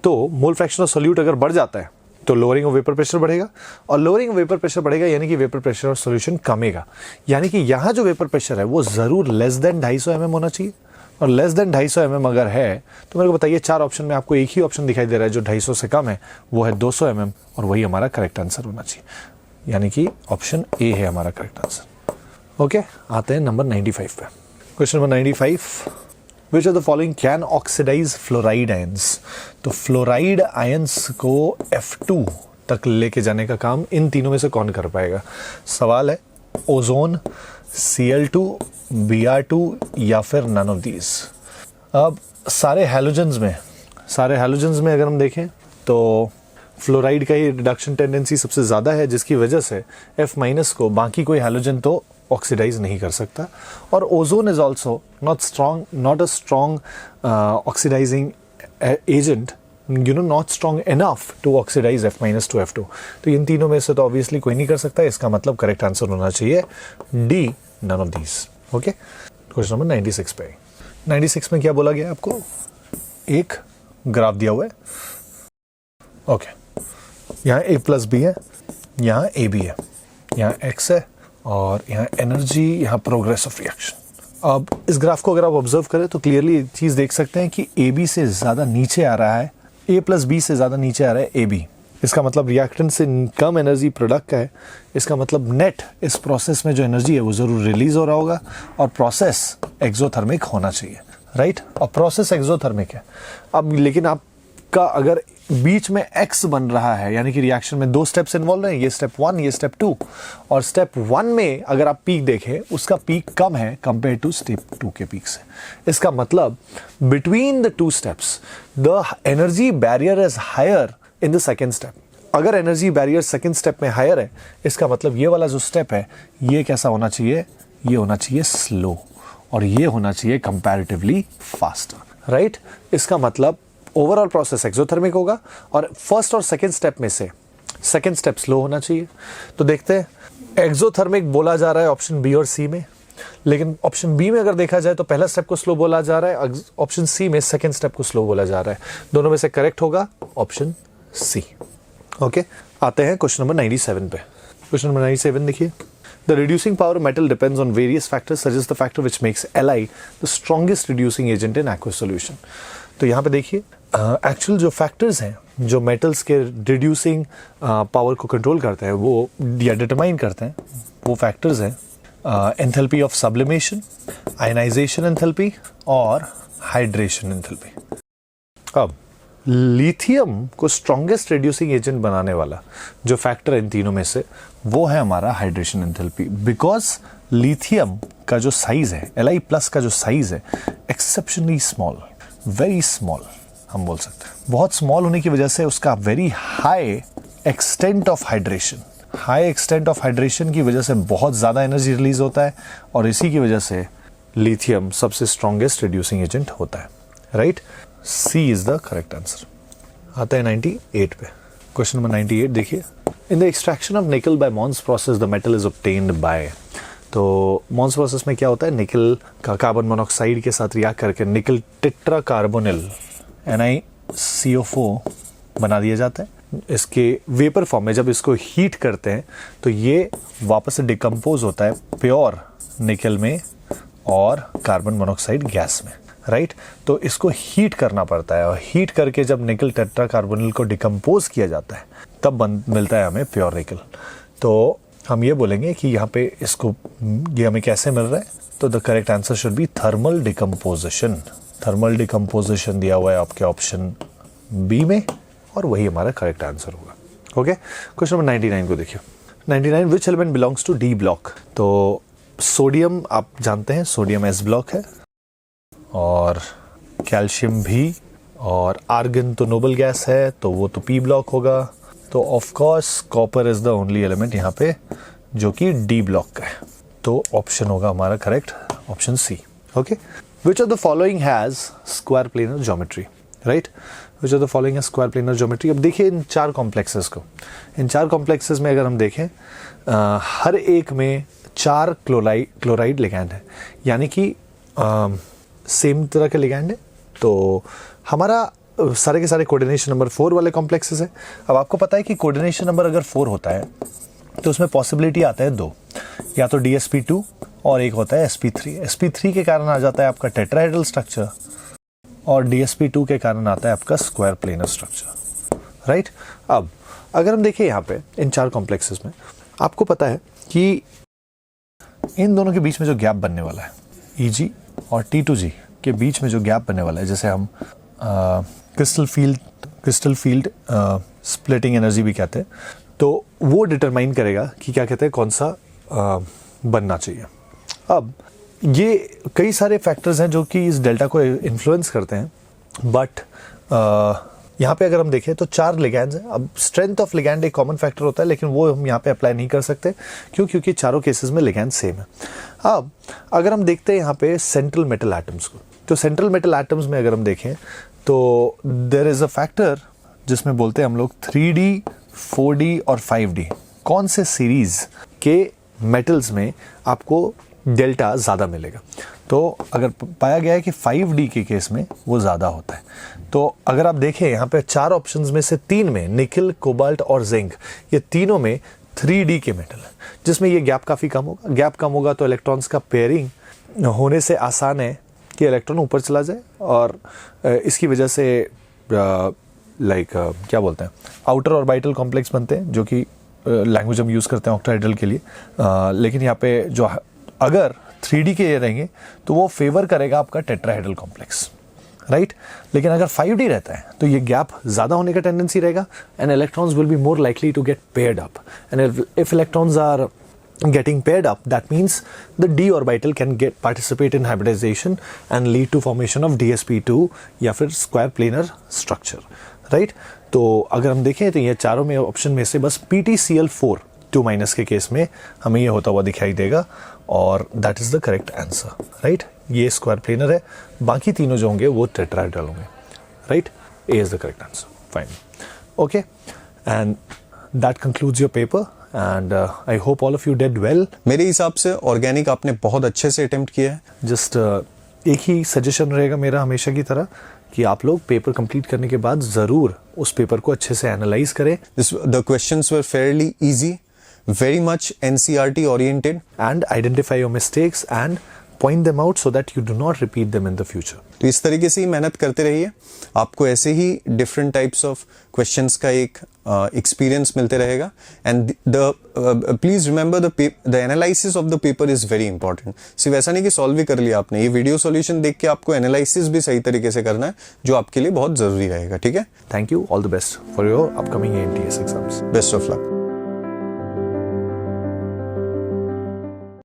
तो मोल फ्रैक्शन ऑफ सॉल्यूट अगर बढ़ जाता है तो लोअरिंग ऑफ वेपर प्रेशर बढ़ेगा, और लोअरिंग ऑफ वेपर प्रेशर बढ़ेगा यानी कि वेपर प्रेशर ऑफ सॉल्यूशन कमेगा, यानी कि यहाँ जो वेपर प्रेशर है वो जरूर लेस देन 250 mm होना चाहिए। और लेस देन 250 mm अगर है तो मेरे को बताइए, 4 ऑप्शन में आपको एक ही ऑप्शन दिखाई दे रहा है जो 250 से कम है, वो है 200 mm, और वही हमारा करेक्ट आंसर होना चाहिए, यानी कि ऑप्शन ए है हमारा करेक्ट आंसर। ओके, आते हैं नंबर 95 पे। Question number 95, which of the following can oxidise fluoride ions. तो फ्लोराइड आयंस को F2 तक लेके जाने का काम इन तीनों में से कौन कर पाएगा। सवाल है ओजोन, Cl2, Br2 या फिर नन ऑफ दीज। अब सारे हैलोजेंस में अगर हम देखें तो फ्लोराइड का ही रिडक्शन टेंडेंसी सबसे ज़्यादा है, जिसकी वजह से F- को बाकी कोई हैलोजन तो ऑक्सीडाइज नहीं कर सकता। और ozone is also not a strong oxidising agent, not strong enough to oxidise F- to F2। तो इन तीनों में से तो ऑब्वियसली कोई नहीं कर सकता, इसका मतलब करेक्ट आंसर होना चाहिए D, none of these. Okay, question number 96 पे। 96 में क्या बोला गया आपको, एक ग्राफ दिया हुआ है, ओके, यहाँ A+B है, यहाँ AB है, यहाँ X है, और यहाँ एनर्जी, यहाँ प्रोग्रेस ऑफ रिएक्शन। अब इस ग्राफ को अगर आप ऑब्जर्व करें तो क्लियरली एक चीज़ देख सकते हैं कि AB से ज़्यादा नीचे आ रहा है, A+B से ज़्यादा नीचे आ रहा है AB। इसका मतलब रिएक्टेंट से कम एनर्जी प्रोडक्ट का है, इसका मतलब नेट इस प्रोसेस में जो एनर्जी है वो ज़रूर रिलीज हो रहा होगा, और प्रोसेस एक्सोथर्मिक होना चाहिए, राइट। और प्रोसेस एक्सोथर्मिक है। अब लेकिन आपका अगर बीच में X बन रहा है, यानी कि रिएक्शन में 2 स्टेप्स इन्वॉल्व हैं, ये स्टेप 1, ये स्टेप 2, और स्टेप 1 में अगर आप पीक देखें उसका पीक कम है कंपेयर टू स्टेप 2 के पीक से। इसका मतलब between the 2 steps the energy barrier is higher in the second step. अगर एनर्जी बैरियर सेकेंड स्टेप में हायर है, इसका मतलब ये वाला जो स्टेप है ये कैसा होना चाहिए, ये होना चाहिए स्लो, और ये होना चाहिए कंपैरेटिवली फास्टर, राइट। इसका मतलब ओवरऑल प्रोसेस एक्सोथर्मिक होगा, और फर्स्ट और सेकेंड स्टेप में से सेकेंड स्टेप स्लो होना चाहिए। तो देखते हैं, एक्सोथर्मिक बोला जा रहा है ऑप्शन बी और सी में, लेकिन ऑप्शन बी में अगर देखा जाए तो पहला स्टेप को स्लो बोला जा रहा है, ऑप्शन सी में सेकेंड स्टेप को स्लो बोला जा रहा है। दोनों में से करेक्ट होगा ऑप्शन सी। ओके, आते हैं क्वेश्चन नंबर 97 पे। क्वेश्चन नंबर 97 देखिए, the reducing power metal depends on various factors such as the factor which makes Li the strongest reducing agent in aqueous solution. तो यहाँ पे देखिए एक्चुअल जो फैक्टर्स हैं जो मेटल्स के रिड्यूसिंग पावर को कंट्रोल करते हैं वो या डिटरमाइन करते हैं, वो फैक्टर्स हैं enthalpy of sublimation, ionisation enthalpy और हाइड्रेशन एंथैल्पी। अब लिथियम को स्ट्रॉन्गेस्ट रिड्यूसिंग एजेंट बनाने वाला जो फैक्टर है इन तीनों में से वो है हमारा हाइड्रेशन एंथैल्पी, बिकॉज लिथियम का जो साइज है, Li+ का जो साइज है एक्सेप्शनली स्मॉल, वेरी स्मॉल हम बोल सकते हैं। बहुत स्मॉल होने की वजह से उसका very high extent of hydration, high extent of hydration की वजह से बहुत ज़्यादा एनर्जी रिलीज होता है, और इसी की वजह से लिथियम सबसे स्ट्रॉन्गेस्ट रिड्यूसिंग एजेंट होता है, right. C is the correct answer. आता है 98 पे। क्वेश्चन नंबर 98 देखिए, in the extraction of nickel by Mond's process the metal is obtained by. तो मॉन्स प्रोसेस में क्या होता है, निकल का कार्बन मोनोऑक्साइड के साथ रिएक्ट करके निकल टेट्राकार्बोनिल NiCO4 बना दिया जाता है। इसके वेपर फॉर्म में जब इसको हीट करते हैं तो ये वापस से डिकम्पोज होता है प्योर निकल में और कार्बन मोनोऑक्साइड गैस में, राइट तो इसको हीट करना पड़ता है और हीट करके जब निकल टेट्राकार्बोनिल को डिकम्पोज किया जाता है तब मिलता है हमें प्योर निकल। तो हम ये बोलेंगे कि यहाँ पे इसको ये हमें कैसे मिल रहा है, तो the correct answer should be thermal decomposition. Thermal decomposition दिया हुआ है आपके ऑप्शन बी में और वही हमारा करेक्ट आंसर होगा। ओके, क्वेश्चन नंबर 99 को देखिए। 99 which element belongs to D block. तो सोडियम आप जानते हैं, सोडियम एस ब्लॉक है और कैल्शियम भी, और आर्गन तो नोबल गैस है तो वो तो पी ब्लॉक होगा। तो of course copper is the only element यहाँ पे जो कि डी ब्लॉक का है, तो ऑप्शन होगा हमारा correct option C. Okay, which of the following has square planar geometry, right, which of the following has square planar geometry. अब देखिए इन चार कॉम्प्लेक्सेस को, इन चार कॉम्प्लेक्सेस में अगर हम देखें हर एक में 4 क्लोराइड लिगैंड है, यानी कि सेम तरह के लिगैंड है। तो हमारा सारे के सारे कोऑर्डिनेशन नंबर 4 वाले कॉम्प्लेक्सेस है। अब आपको पता है कि कोऑर्डिनेशन नंबर अगर 4 होता है तो उसमें पॉसिबिलिटी आता है 2, या तो DsP2 और एक होता है sp3। sp3 के कारण आ जाता है आपका टेट्राहेड्रल स्ट्रक्चर और DsP2 के कारण आता है आपका स्क्वायर प्लेनर स्ट्रक्चर, राइट। अब अगर हम देखें यहाँ पे इन चार कॉम्प्लेक्सेस में, आपको पता है कि इन दोनों के बीच में जो गैप बनने वाला है Eg और T2G के बीच में जो गैप बनने वाला है, जैसे हम क्रिस्टल फील्ड स्प्लिटिंग एनर्जी भी कहते हैं, तो वो डिटरमाइन करेगा कि क्या कहते हैं कौन सा बनना चाहिए। अब ये कई सारे फैक्टर्स हैं जो कि इस डेल्टा को इन्फ्लुएंस करते हैं, बट यहाँ पे अगर हम देखें तो 4 लिगैंड्स हैं। अब स्ट्रेंथ ऑफ लिगैंड एक कॉमन फैक्टर होता है, लेकिन वो हम यहाँ पे अप्लाई नहीं कर सकते क्योंकि चारों केसेस में लिगैंड सेम है। अब अगर हम देखते हैं यहाँ पे सेंट्रल मेटल एटम्स को, तो सेंट्रल मेटल एटम्स में अगर हम देखें तो देयर इज अ फैक्टर जिसमें बोलते हैं हम लोग 3D 4D और 5D, कौन से सीरीज के मेटल्स में आपको डेल्टा ज़्यादा मिलेगा। तो अगर पाया गया है कि 5D के केस में वो ज़्यादा होता है। तो अगर आप देखें यहाँ पे 4 ऑप्शंस में से 3 में निकल, कोबाल्ट और जिंक, ये तीनों में 3D के मेटल है, जिसमें ये गैप काफ़ी कम होगा। गैप कम होगा तो इलेक्ट्रॉन्स का पेयरिंग होने से आसान है कि इलेक्ट्रॉन ऊपर चला जाए, और इसकी वजह से क्या बोलते हैं आउटर ऑर्बिटल कॉम्प्लेक्स बनते हैं, जो कि लैंग्वेज हम यूज़ करते हैं ऑक्टाहेड्रल के लिए। लेकिन यहाँ पे जो अगर 3D के ये रहेंगे तो वो फेवर करेगा आपका टेट्राहेड्रल कॉम्प्लेक्स, राइट। लेकिन अगर 5D रहता है तो ये गैप ज़्यादा होने का टेंडेंसी रहेगा, and electrons will be more likely to get paired up, and if electrons are getting paired up, that means the d orbital can participate in hybridization and lead to formation of DsP2 या फिर square planar structure, right। तो अगर हम देखें तो ये चारों में ऑप्शन में से बस PtCl4 2- के केस में हमें ये होता हुआ दिखाई देगा, और that is the correct answer, right। ये स्क्वायर प्लेनर है, बाकी तीनों जो होंगे वो टेट्राहेड्रल होंगे, right। A is the correct answer, fine, okay, and that concludes your paper. And I hope all of you did well. मेरे हिसाब से ऑर्गेनिक आपने बहुत अच्छे से अटेम्प्ट किया है। जस्ट एक ही सजेशन रहेगा मेरा हमेशा की तरह कि आप लोग पेपर कंप्लीट करने के बाद ज़रूर उस पेपर को अच्छे से एनालाइज करें। The questions were fairly easy, very much NCERT oriented. And identify your mistakes and point them out so that you do not repeat them in the future. तो इस तरीके से ही मेहनत करते रहिए, आपको ऐसे ही डिफरेंट टाइप्स ऑफ क्वेश्चंस का एक एक्सपीरियंस मिलते रहेगा। And please remember the analysis of the paper is very important. सिर्फ ऐसा नहीं कि सॉल्व ही कर लिया आपने, ये वीडियो सॉल्यूशन देख के आपको एनालिसिस भी सही तरीके से करना है, जो आपके लिए बहुत जरूरी रहेगा, ठीक है। Thank you, all the best for your upcoming ANTS exams. Best of luck.